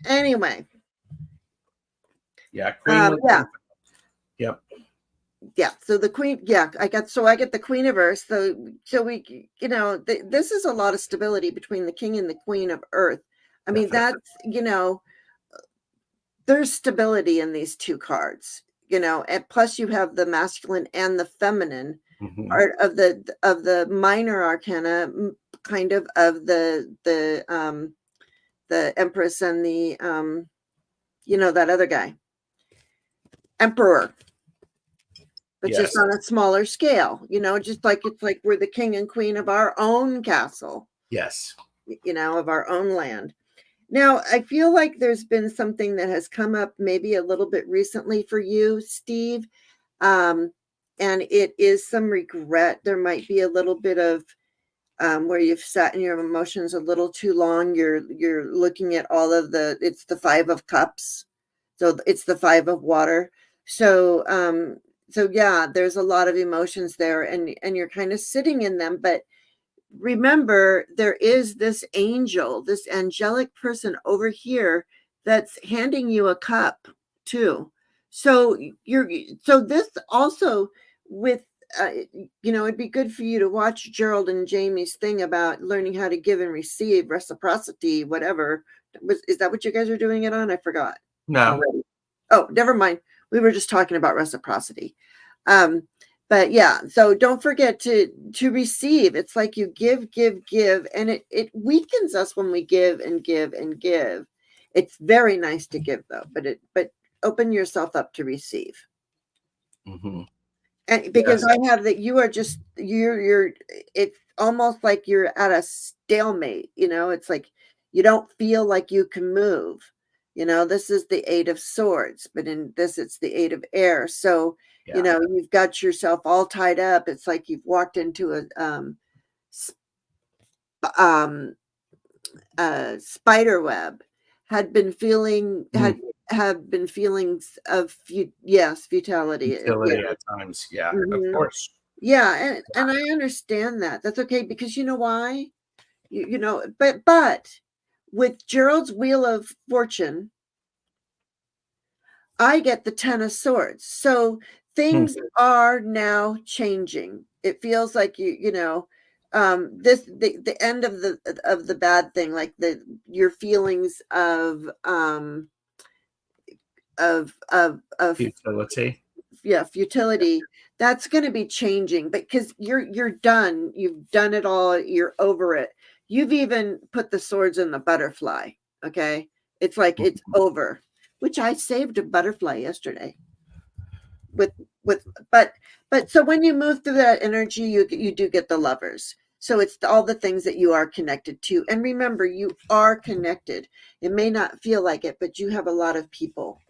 Anyway. Yeah, Queen Latifah. Yeah. Yep. Yeah. So the Queen, yeah, I get the Queen of Earth. So we, this is a lot of stability between the King and the Queen of Earth. I mean, that's, there's stability in these two cards, and plus you have the masculine and the feminine part of the minor arcana, kind of the Empress and the that other guy, Emperor, but just on a smaller scale, just like it's like we're the king and queen of our own castle. Yes. Of our own land. Now, I feel like there's been something that has come up maybe a little bit recently for you, Steve. And it is some regret. There might be a little bit of where you've sat in your emotions a little too long. You're looking at all of it's the 5 of Cups. So it's the 5 of Water. So yeah, there's a lot of emotions there and you're kind of sitting in them, but remember, there is this angel, this angelic person over here that's handing you a cup too. So this also with, it'd be good for you to watch Gerald and Jamie's thing about learning how to give and receive, reciprocity, whatever. Is that what you guys are doing it on? I forgot. No. Already. Oh, never mind. We were just talking about reciprocity. But yeah, so don't forget to receive. It's like you give, and it weakens us when we give and give and give. It's very nice to give though, but open yourself up to receive. And because I have that you are just you're it's almost like you're at a stalemate, it's like you don't feel like you can move. This is the 8 of Swords, but in this it's the 8 of Air. So you've got yourself all tied up. It's like you've walked into a spider web. Had been feeling have been feelings of futility at times. Yeah, of course. Yeah, and I understand that. That's okay, because you know why? But with Gerald's Wheel of Fortune, I get the 10 of Swords. So things are now changing. It feels like the end of the bad thing, like your feelings of futility. Yeah, futility. That's going to be changing because you're done. You've done it all. You're over it. You've even put the swords in the butterfly. Okay, it's like it's over. Which I saved a butterfly yesterday. But so when you move through that energy, you do get the Lovers. So it's all the things that you are connected to. And remember, you are connected. It may not feel like it, but you have a lot of people,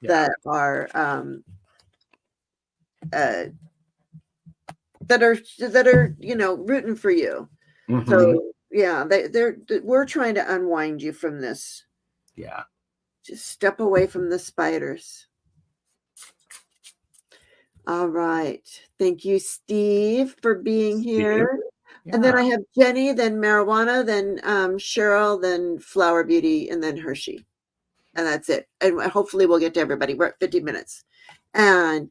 that are uh, rooting for you. Mm-hmm. So yeah, we're trying to unwind you from this. Yeah. Just step away from the spiders. All right. Thank you, Steve, for being here. Yeah. And then I have Jenny, then Marijuana, then Cheryl, then Flower Beauty, and then Hershey. And that's it. And hopefully we'll get to everybody. We're at 50 minutes. And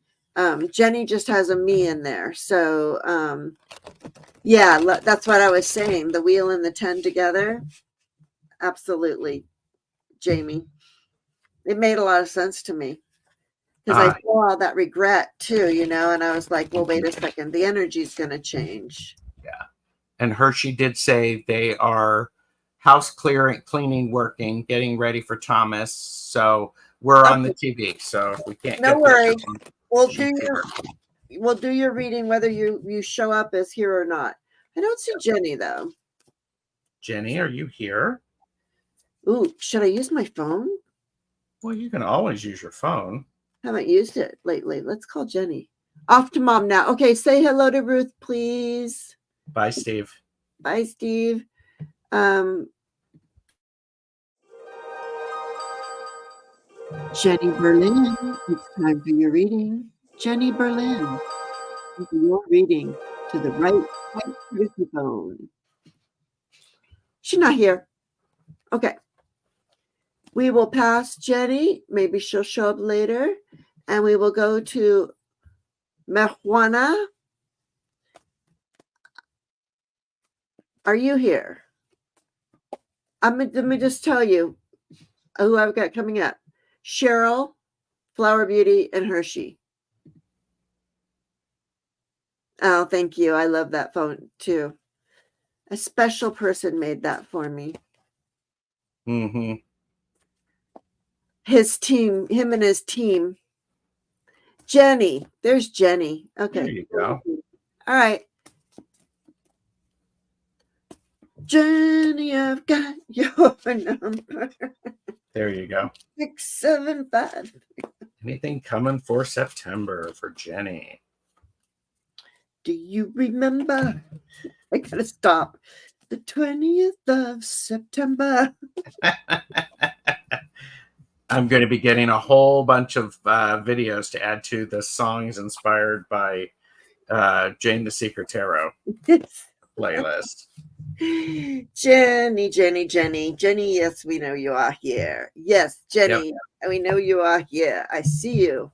Jenny just has a me in there. So yeah, that's what I was saying. The wheel and the 10 together. Absolutely, Jamie. It made a lot of sense to me. Because I saw all that regret too, and I was like, well, wait a second, the energy's going to change. Yeah. And Hershey did say they are house cleaning, working, getting ready for Thomas. So we're on the TV. So if we can't no get worries. this, We'll do your reading whether you show up as here or not. I don't see Jenny though. Jenny, are you here? Ooh, should I use my phone? Well, you can always use your phone. Haven't used it lately. Let's call Jenny. Off to mom now. Okay, say hello to Ruth, please. Bye, Steve. Bye, Steve. Jenny Berlin, it's time for your reading. Jenny Berlin, your reading to the right microphone. She's not here. Okay. We will pass Jenny. Maybe she'll show up later. And we will go to Marijuana. Are you here? Let me just tell you who I've got coming up. Cheryl, Flower Beauty, and Hershey. Oh, thank you. I love that phone too. A special person made that for me. Mm-hmm. His team, him and his team. Jenny. There's Jenny. Okay. There you go. All right. Jenny, I've got your number. There you go. 675. Anything coming for September for Jenny? Do you remember? I gotta stop. The 20th of September. I'm going to be getting a whole bunch of videos to add to the songs inspired by Jane the Secret Tarot playlist. Jenny, Jenny, Jenny, Jenny, yes, we know you are here. Yes, Jenny, we know you are here. I see you.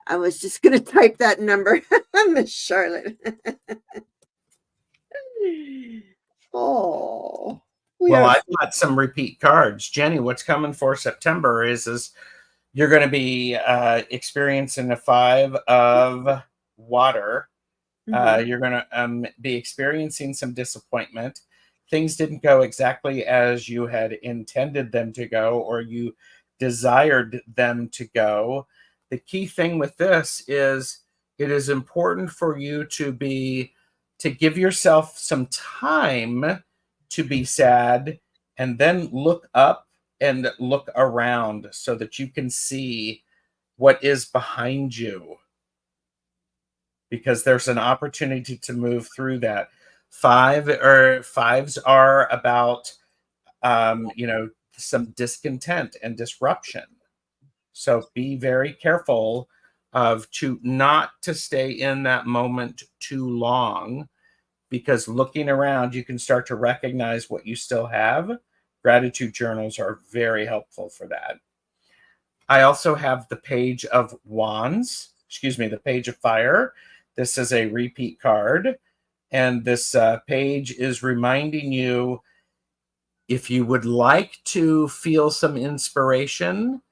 I was just going to type that number, Miss Charlotte. Oh. I've got some repeat cards. Jenny, what's coming for September is you're going to be experiencing a 5 of water. You're going to be experiencing some disappointment. Things didn't go exactly as you had intended them to go or you desired them to go. The key thing with this is it is important for you to give yourself some time to be sad and then look up and look around so that you can see what is behind you. Because there's an opportunity to move through that. Fives are about, some discontent and disruption. So be very careful not to stay in that moment too long, because looking around, you can start to recognize what you still have. Gratitude journals are very helpful for that. I also have the Page of Wands, the Page of Fire. This is a repeat card, and this page is reminding you, if you would like to feel some inspiration,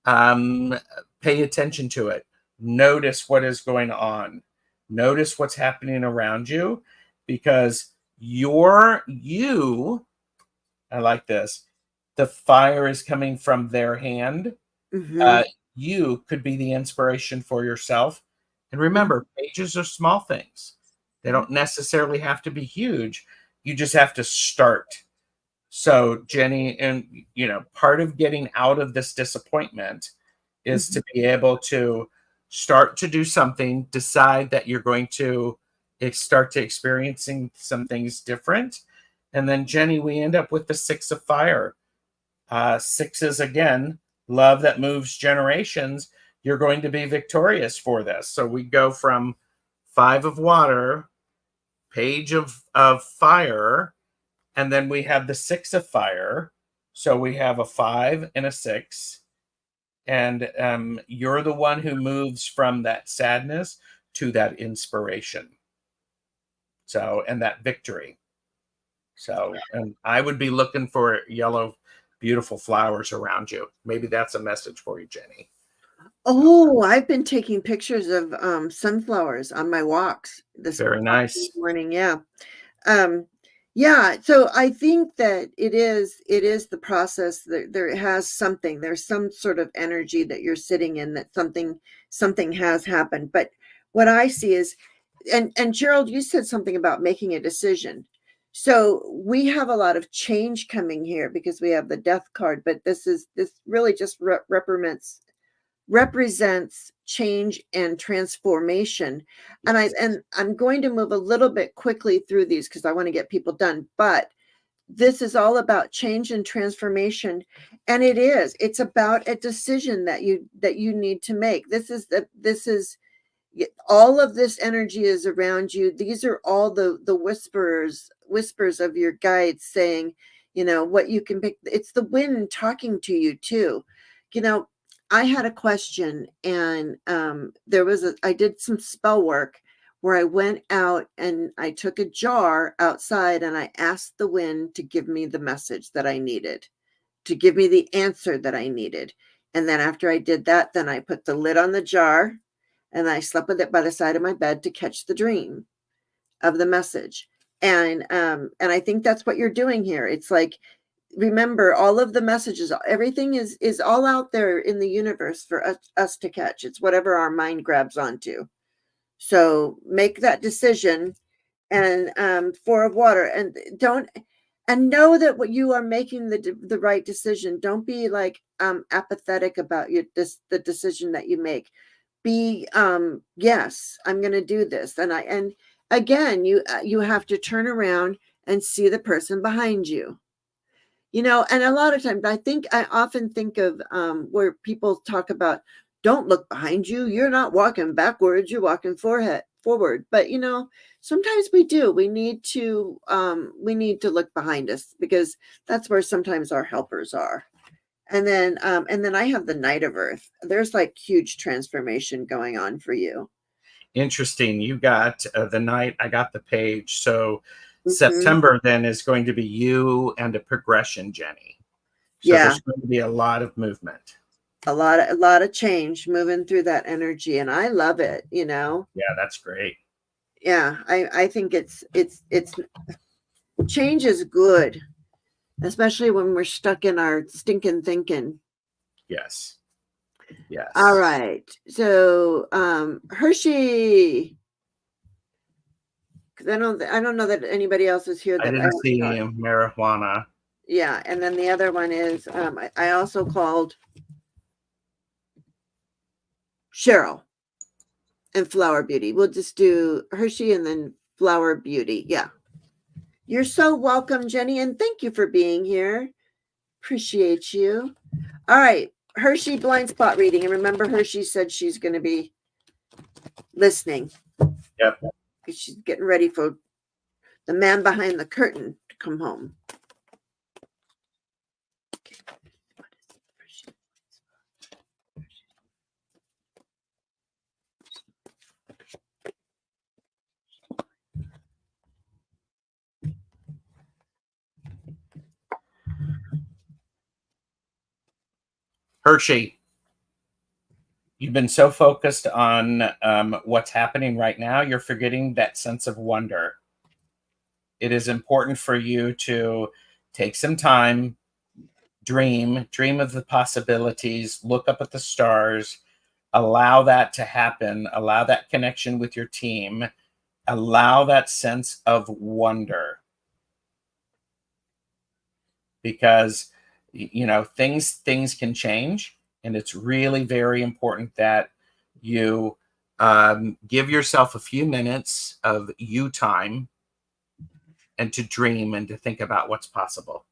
pay attention to it. Notice what is going on. Notice what's happening around you, because I like this. The fire is coming from their hand. You could be the inspiration for yourself. And remember, pages are small things. They don't necessarily have to be huge. You just have to start. So Jenny, and part of getting out of this disappointment is to be able to start to do something, decide that you're going to start to experiencing some things different. And then Jenny, we end up with the 6 of fire. 6 is, again, love that moves generations. You're going to be victorious for this. So we go from 5 of water, page of fire, and then we have the 6 of fire. So we have a 5 and a 6. And you're the one who moves from that sadness to that inspiration. So, and that victory. So, and I would be looking for yellow, beautiful flowers around you. Maybe that's a message for you, Jenny. Oh, I've been taking pictures of sunflowers on my walks this Very nice morning. Yeah. Yeah. So I think that it is the process that there's some sort of energy that you're sitting in, that something has happened. But what I see is, and Gerald, you said something about making a decision. So we have a lot of change coming here because we have the death card, but this really just represents change and transformation. And I'm going to move a little bit quickly through these because I want to get people done, but this is all about change and transformation. And it's about a decision that you need to make. This is all of this energy is around you. These are all the whispers of your guides saying, what you can pick. It's the wind talking to you too. I had a question, and I did some spell work where I went out and I took a jar outside and I asked the wind to give me the message that I needed, to give me the answer that I needed. And then after I did that, then I put the lid on the jar and I slept with it by the side of my bed to catch the dream of the message. And I think that's what you're doing here. It's like, remember, all of the messages, everything is all out there in the universe for us to catch. It's whatever our mind grabs onto. So make that decision. And 4 of water, and know that what you are making the right decision. Don't be like apathetic about the decision that you make. Be yes, I'm going to do this. And again, you have to turn around and see the person behind you. And a lot of times I often think of where people talk about, don't look behind you. You're not walking backwards. You're walking forward. But, sometimes we do. We need to look behind us because that's where sometimes our helpers are. And then I have the Knight of Earth. There's like huge transformation going on for you. Interesting. You got the Knight. I got the Page. So September then is going to be you and a progression, Jenny. So there's going to be a lot of movement. A lot of change moving through that energy. And I love it, Yeah, that's great. Yeah, I think it's change is good, especially when we're stuck in our stinking thinking. Yes. Yes. All right. So Hershey. Because I don't know that anybody else is here. I didn't see marijuana. Yeah, and then the other one is I also called Cheryl and Flower Beauty. We'll just do Hershey and then Flower Beauty. Yeah. You're so welcome, Jenny, and thank you for being here. Appreciate you. All right, Hershey blind spot reading. And remember, Hershey said she's going to be listening. Yep. Because she's getting ready for the man behind the curtain to come home. Hershey, you've been so focused on what's happening right now, you're forgetting that sense of wonder. It is important for you to take some time, dream of the possibilities, look up at the stars, allow that to happen, allow that connection with your team, Allow that sense of wonder, because things can change, and it's really very important that you give yourself a few minutes of you time, and to dream and to think about what's possible.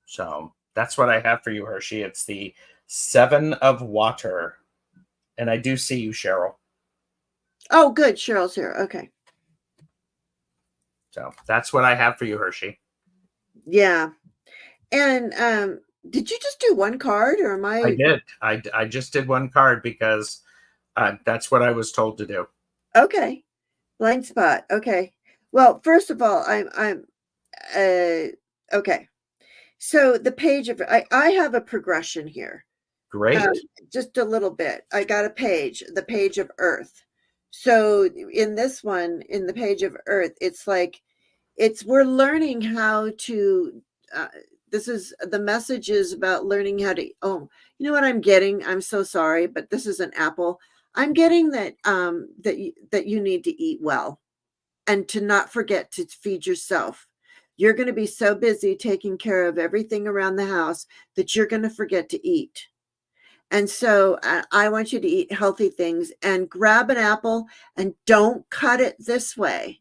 So that's what I have for you, Hershey. It's the 7 of Water. And I do see you, Cheryl. Oh, good. Cheryl's here. Okay. So that's what I have for you, Hershey. Yeah. And did you just do one card, or am I did. I just did one card because that's what I was told to do. Okay. Blind spot. Okay. Well, first of all, I'm okay. So the page of I have a progression here. Great. Just a little bit. I got a page, the page of Earth. So in this one, in the page of Earth, it's like we're learning how to this is the message is about learning how to you know what I'm getting? I'm so sorry, but this is an apple. I'm getting that that you need to eat well, and to not forget to feed yourself. You're going to be so busy taking care of everything around the house that you're going to forget to eat. And so I want you to eat healthy things, and grab an apple, and don't cut it this way.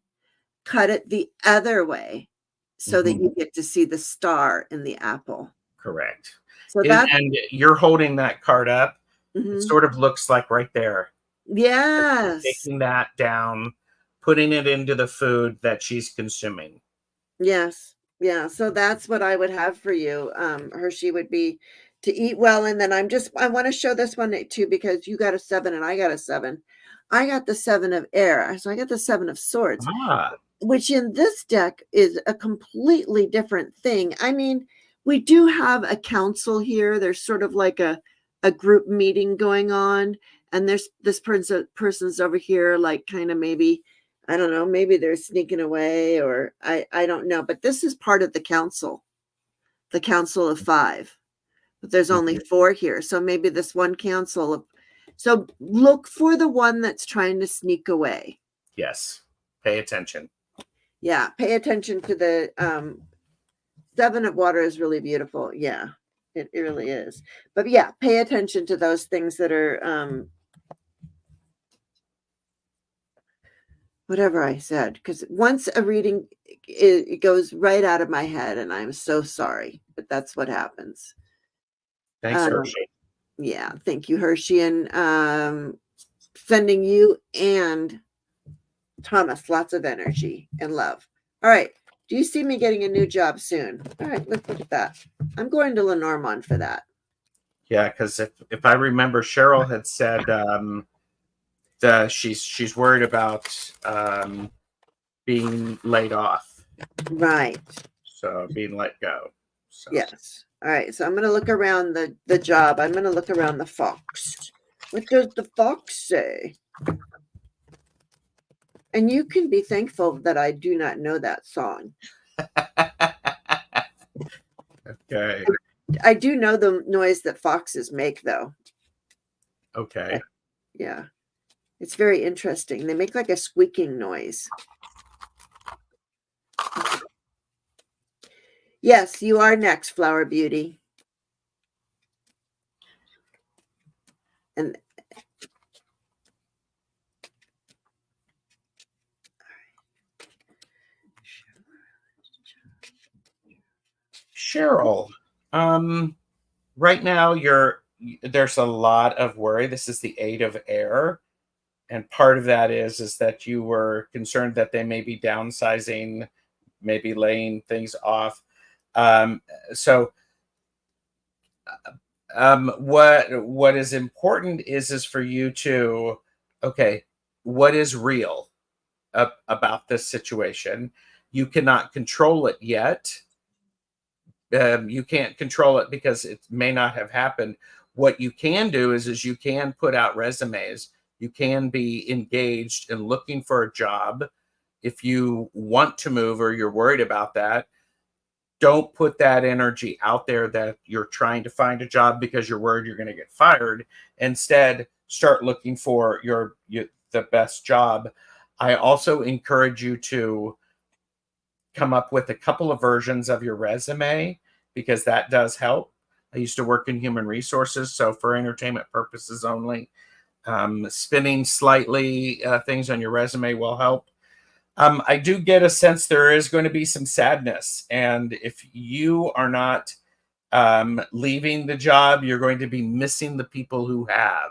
Cut it the other way, so that you get to see the star in the apple. Correct. So And you're holding that card up. It Mhm. sort of looks like right there. Yes. Taking that down, putting it into the food that she's consuming. Yes. Yeah. So that's what I would have for you. Hershey would be to eat well. And then I want to show this one too, because you got a 7 and I got a 7. I got the 7 of air. So I got the 7 of swords, which in this deck is a completely different thing. I mean, we do have a council here. There's sort of like a group meeting going on. And there's this person's over here, like kind of maybe, I don't know, maybe they're sneaking away, or I don't know. But this is part of the council of 5. But there's only 4 here. So maybe this one council of, so look for the one that's trying to sneak away. Yes. Pay attention. Yeah, pay attention to the 7 of Water is really beautiful. Yeah, it really is. But yeah, pay attention to those things that are whatever I said, because once a reading, it goes right out of my head, and I'm so sorry, but that's what happens. Thanks, Hershey. Yeah, thank you, Hershey, and sending you and Thomas lots of energy and love. All right. Do you see me getting a new job soon? All right, let's look at that. I'm going to Lenormand for that. Yeah, because if I remember, Cheryl had said she's worried about being laid off. Right. So being let go. So. Yes. All right. So I'm going to look around the job. I'm going to look around the fox. What does the fox say? And you can be thankful that I do not know that song. Okay. I do know the noise that foxes make, though. Okay. Yeah. It's very interesting. They make like a squeaking noise. Yes, you are next, Flower Beauty. And Cheryl, right now there's a lot of worry. This is the 8 of Air, and part of that is that you were concerned that they may be downsizing, maybe laying things off. So what is important is for you to, okay, what is real about this situation? You cannot control it yet. You can't control it because it may not have happened. What you can do is you can put out resumes. You can be engaged in looking for a job. If you want to move or you're worried about that, don't put that energy out there that you're trying to find a job because you're worried you're going to get fired. Instead, start looking for the best job. I also encourage you to come up with a couple of versions of your resume, because that does help. I used to work in human resources, so for entertainment purposes only, spinning slightly things on your resume will help. I do get a sense there is going to be some sadness, and if you are not leaving the job, you're going to be missing the people who have.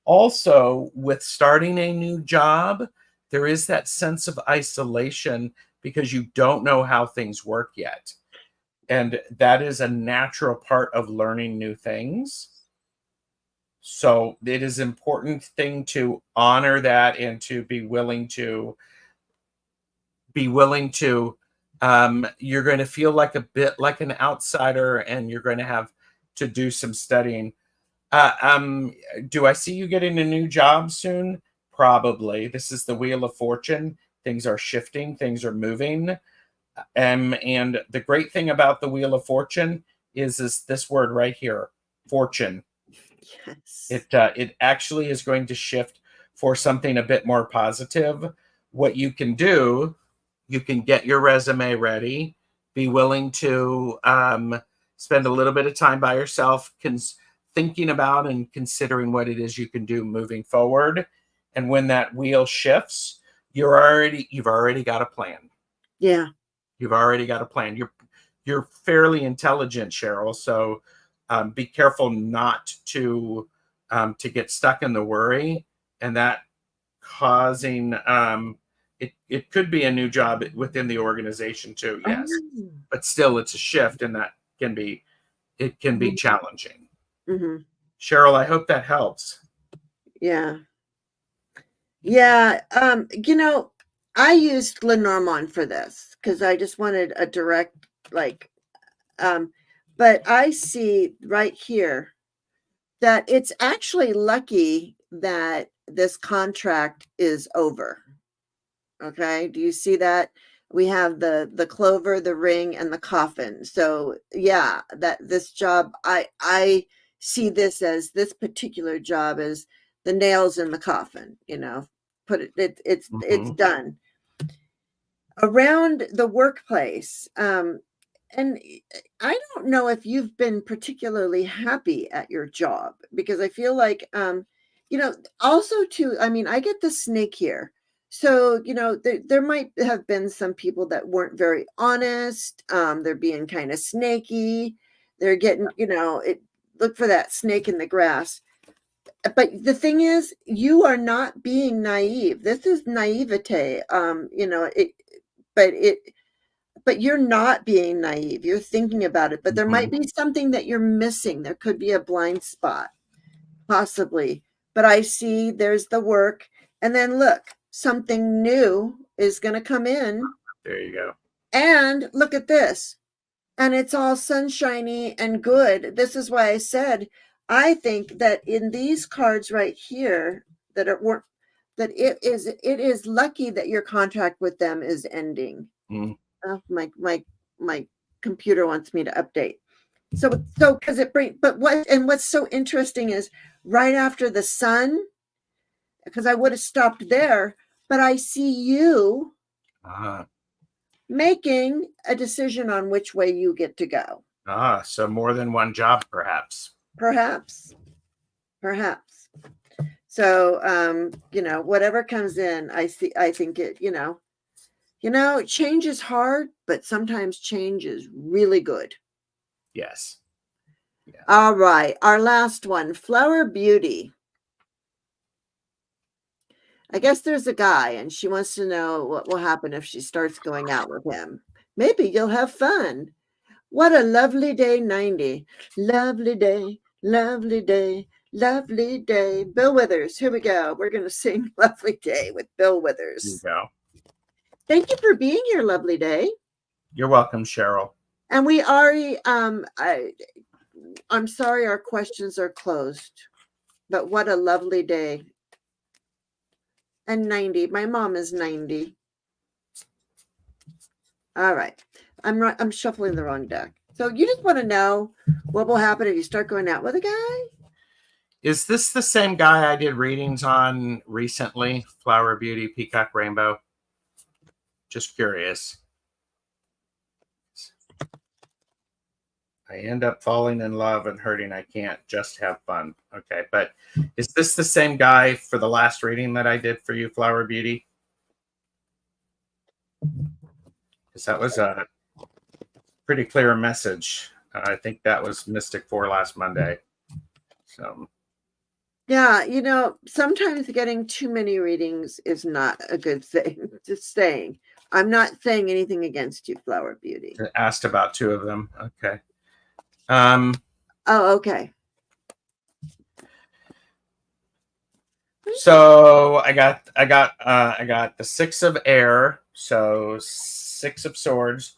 Also, with starting a new job, there is that sense of isolation because you don't know how things work yet. And that is a natural part of learning new things. So it is an important thing to honor that and to be willing to you're going to feel like a bit like an outsider, and you're going to have to do some studying. Do I see you getting a new job soon? Probably. This is the Wheel of Fortune. Things are shifting, things are moving. And the great thing about the Wheel of Fortune is this word right here, fortune. Yes. It actually is going to shift for something a bit more positive. What you can do, you can get your resume ready, be willing to spend a little bit of time by yourself, thinking about and considering what it is you can do moving forward. And when that wheel shifts, you've already got a plan. Yeah. You've already got a plan. You're fairly intelligent, Cheryl. So be careful not to get stuck in the worry, and that causing it could be a new job within the organization too. Yes, Oh. but still, it's a shift, and that can be challenging. Mm-hmm. Cheryl, I hope that helps. Yeah. Yeah. I used Lenormand for this because I just wanted a direct, like, but I see right here that it's actually lucky that this contract is over. Okay. Do you see that? We have the clover, the ring, and the coffin. So yeah, that this job, I see this particular job as the nails in the coffin, put it's Mhm. done. Around the workplace, and I don't know if you've been particularly happy at your job, because I feel like, also too, I mean, I get the snake here. So, there might have been some people that weren't very honest. They're being kind of snaky. They're getting, look for that snake in the grass. But the thing is, you are not being naive. This is naivete. But it, but you're not being naive. You're thinking about it, but there might Mhm. be something that you're missing. There could be a blind spot, possibly. But I see there's the work. And then look, something new is going to come in. There you go. And look at this. And it's all sunshiny and good. This is why I said, I think that in these cards right here that weren't, that it is lucky that your contract with them is ending. Mm. Oh, my computer wants me to update. So because what's so interesting is right after the sun, because I would have stopped there, but I see you Ah, making a decision on which way you get to go. so more than one job, perhaps. Perhaps. So whatever comes in, I think it, change is hard, but sometimes change is really good. Yes. Yeah. All right, our last one, Flower Beauty. I guess there's a guy and she wants to know what will happen if she starts going out with him. Maybe you'll have fun. What a lovely day, 90. Lovely day, lovely day, lovely day. Bill Withers, here we go. We're going to sing Lovely Day with Bill There you Withers. go. Thank you for being here, Lovely Day. You're welcome, Cheryl. And we already, I'm sorry our questions are closed, but what a lovely day. And 90. My mom is 90. All right. I'm shuffling the wrong deck. So you just want to know what will happen if you start going out with a guy? Is this the same guy I did readings on recently? Flower Beauty, Peacock Rainbow? Just curious. I end up falling in love and hurting. I can't just have fun. Okay, but is this the same guy for the last reading that I did for you, Flower Beauty? Because that was a pretty clear message. I think that was Mystic 4 last Monday. So yeah, sometimes getting too many readings is not a good thing. Just saying. I'm not saying anything against you, Flower Beauty. asked about 2 of them. Okay. Oh, okay. So I got the 6 of air. So 6 of swords.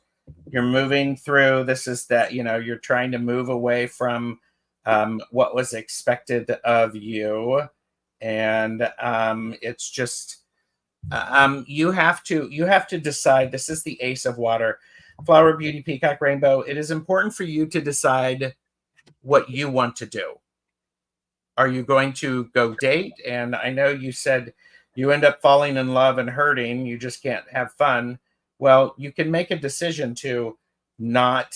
You're moving through. This is that, you're trying to move away from what was expected of you. And it's just you have to decide. This is the Ace of Water. Flower Beauty, Peacock Rainbow. It is important for you to decide what you want to do. Are you going to go date? And I know you said you end up falling in love and hurting. You just can't have fun. Well, you can make a decision to not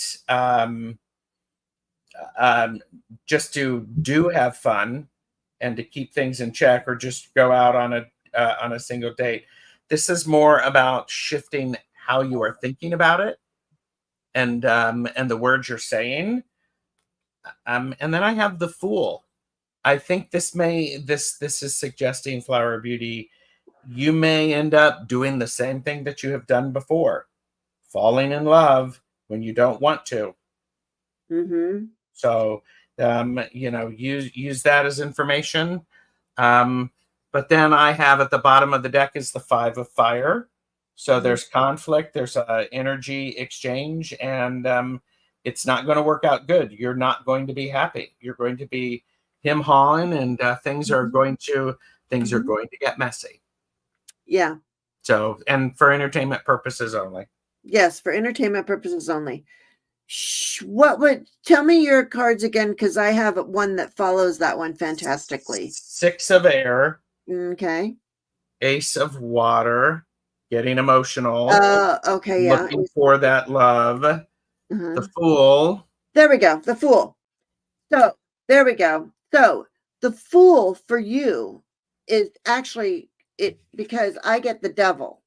just to have fun and to keep things in check, or just go out on a single date. This is more about shifting how you are thinking about it, and the words you're saying. And then I have the Fool. I think this is suggesting, Flower Beauty, you may end up doing the same thing that you have done before, falling in love when you don't want to. Mm-hmm. So use that as information. But then I have at the bottom of the deck is the 5 of fire. So there's conflict, there's a energy exchange, and it's not going to work out good. You're not going to be happy. You're going to be him hawing, and things are going to get messy. Yeah. So, and for entertainment purposes only. Yes, for entertainment purposes only. Tell me your cards again, because I have one that follows that one fantastically. 6 of air. Okay. Ace of water. Getting emotional. Okay, yeah. Looking for that love. The Fool. There we go. The Fool. So there we go. So the Fool for you is actually it, because I get the Devil.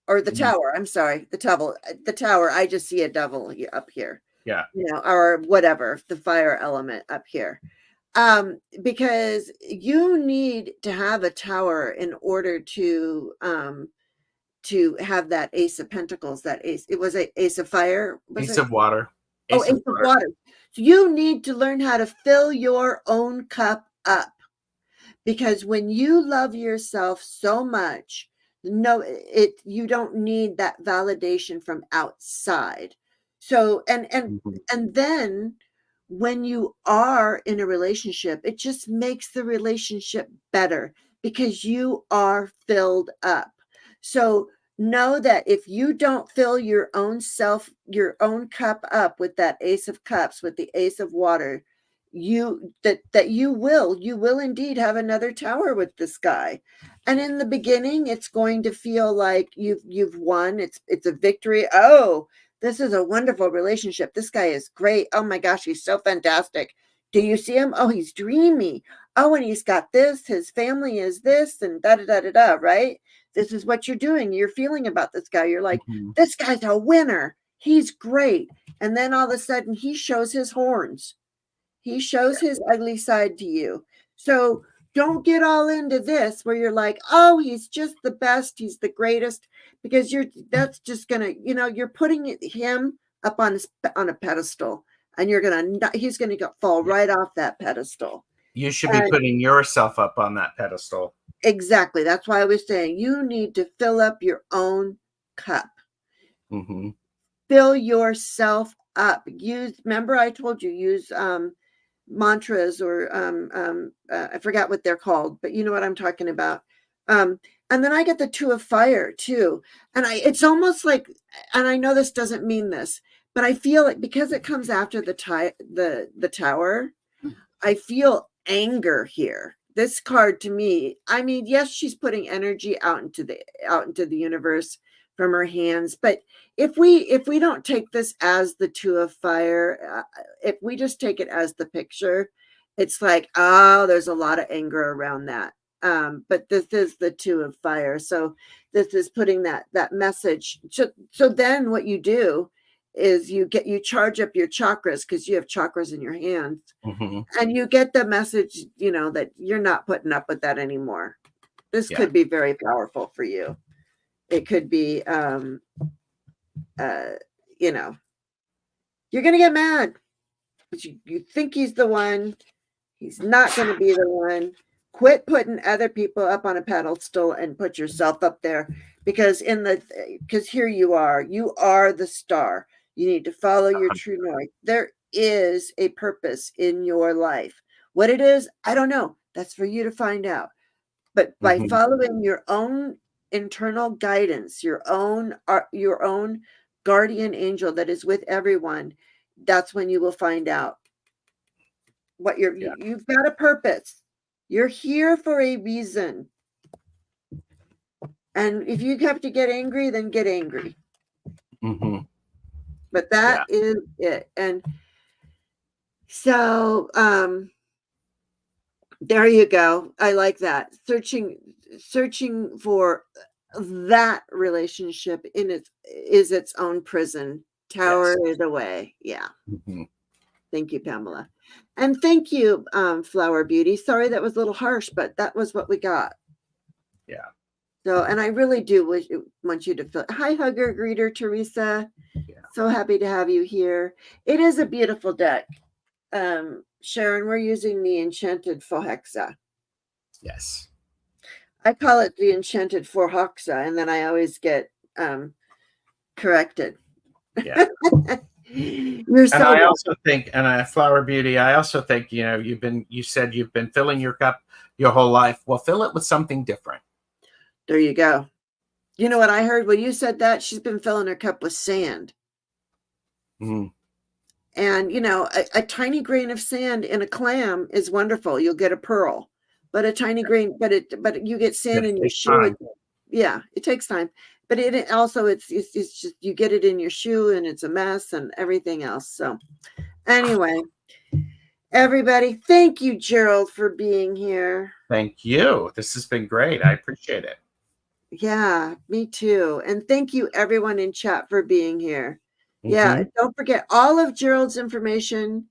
Or the Tower. I'm sorry, the Devil. The Tower. I just see a devil up here. Yeah. Or whatever, the fire element up here. Because you need to have a tower in order to have that Ace of Pentacles. That ace. It was a Ace of Fire. Ace of water. Ace of water. So you need to learn how to fill your own cup up. Because when you love yourself so much, you don't need that validation from outside. So and then when you are in a relationship, it just makes the relationship better because you are filled up. So know that if you don't fill your own cup up with that Ace of Cups, with the Ace of Water, you will indeed have another tower with this guy. And in the beginning, it's going to feel like you've won. It's a victory. Oh, this is a wonderful relationship. This guy is great. Oh my gosh, he's so fantastic. Do you see him? Oh, he's dreamy. Oh, and he's got this. His family is this, and da da da da da. Right? This is what you're doing. You're feeling about this guy. You're like, this guy's a winner. He's great. And then all of a sudden, he shows his horns. He shows his ugly side to you. So don't get all into this where you're like, oh, he's just the best. He's the greatest, because that's just going to, you're putting him up on a pedestal, and he's going to fall right off that pedestal. You should be putting yourself up on that pedestal. Exactly. That's why I was saying you need to fill up your own cup. Fill yourself up. Remember I told you, use mantras, or I forgot what they're called, but you know what I'm talking about. And then I get the 2 of fire too. And it's almost like, and I know this doesn't mean this, but I feel like because it comes after the tower, I feel anger here. This card to me, I mean, yes, she's putting energy out into the universe from her hands, but if we don't take this as the Two of Fire, if we just take it as the picture, it's like, oh, there's a lot of anger around that. But this is the Two of Fire, so this is putting that message. So then what you do is you charge up your chakras, because you have chakras in your hands, and you get the message, that you're not putting up with that anymore. This could be very powerful for you. It could be, you're going to get mad, but you think he's the one. He's not going to be the one. Quit putting other people up on a pedestal and put yourself up there, because here you are the star. You need to follow your true north. There is a purpose in your life. What it is, I don't know. That's for you to find out. But by following your own internal guidance, your own guardian angel that is with everyone, that's when you will find out what you've got a purpose. You're here for a reason. And if you have to get angry, then get angry. But that is it. And so there you go. I like that. Searching for that relationship is its own prison. Tower it away. Yeah. Thank you, Pamela. And thank you, Flower Beauty. Sorry that was a little harsh, but that was what we got. Yeah. So, and I really do want you to feel. Hi, Hugger Greeter, Teresa. Yeah. So happy to have you here. It is a beautiful deck. Sharon, we're using the Enchanted Fohexa. Yes. I call it the Enchanted Fohexa, and then I always get corrected. Yeah. You're so and I also think, Flower Beauty, I also think, you said you've been filling your cup your whole life. Well, fill it with something different. There you go. You know what I heard when you said that? She's been filling her cup with sand. And, a tiny grain of sand in a clam is wonderful. You'll get a pearl. But a tiny grain, but you get sand in your shoe. Yeah, it takes time. But it also, it's just, you get it in your shoe and it's a mess and everything else. So anyway, everybody, thank you, Gerald, for being here. Thank you. This has been great. I appreciate it. Yeah, me too. And thank you, everyone in chat, for being here. Yeah, don't forget, all of Gerald's information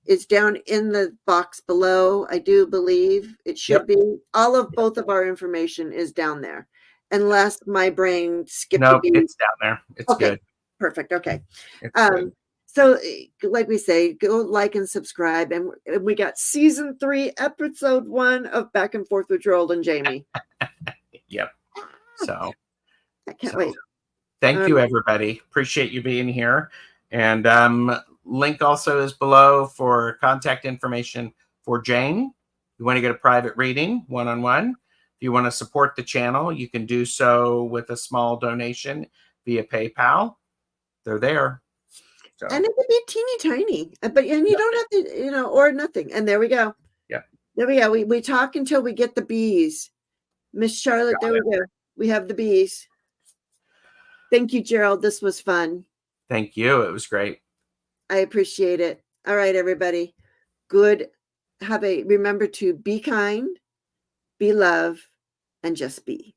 is down in the box below. I do believe it should be. All of both of our information is down there, unless my brain skipped a beat. It's down there. It's good. Perfect. Okay. Good. So like we say, go like and subscribe. And we got season 3, episode 1 of Back and Forth with Gerald and Jamie. Yep. So I can't wait. Thank you, everybody. Appreciate you being here. And link also is below for contact information for Jane. You want to get a private reading, one-on-one. If you want to support the channel, you can do so with a small donation via PayPal. They're there. So. And it could be teeny tiny, but you don't have to, or nothing. And there we go. Yeah. There we go. We talk until we get the bees. Miss Charlotte, there we go. We have the bees. Thank you, Gerald. This was fun. Thank you. It was great. I appreciate it. All right, everybody. Good. Remember to be kind, be love, and just be.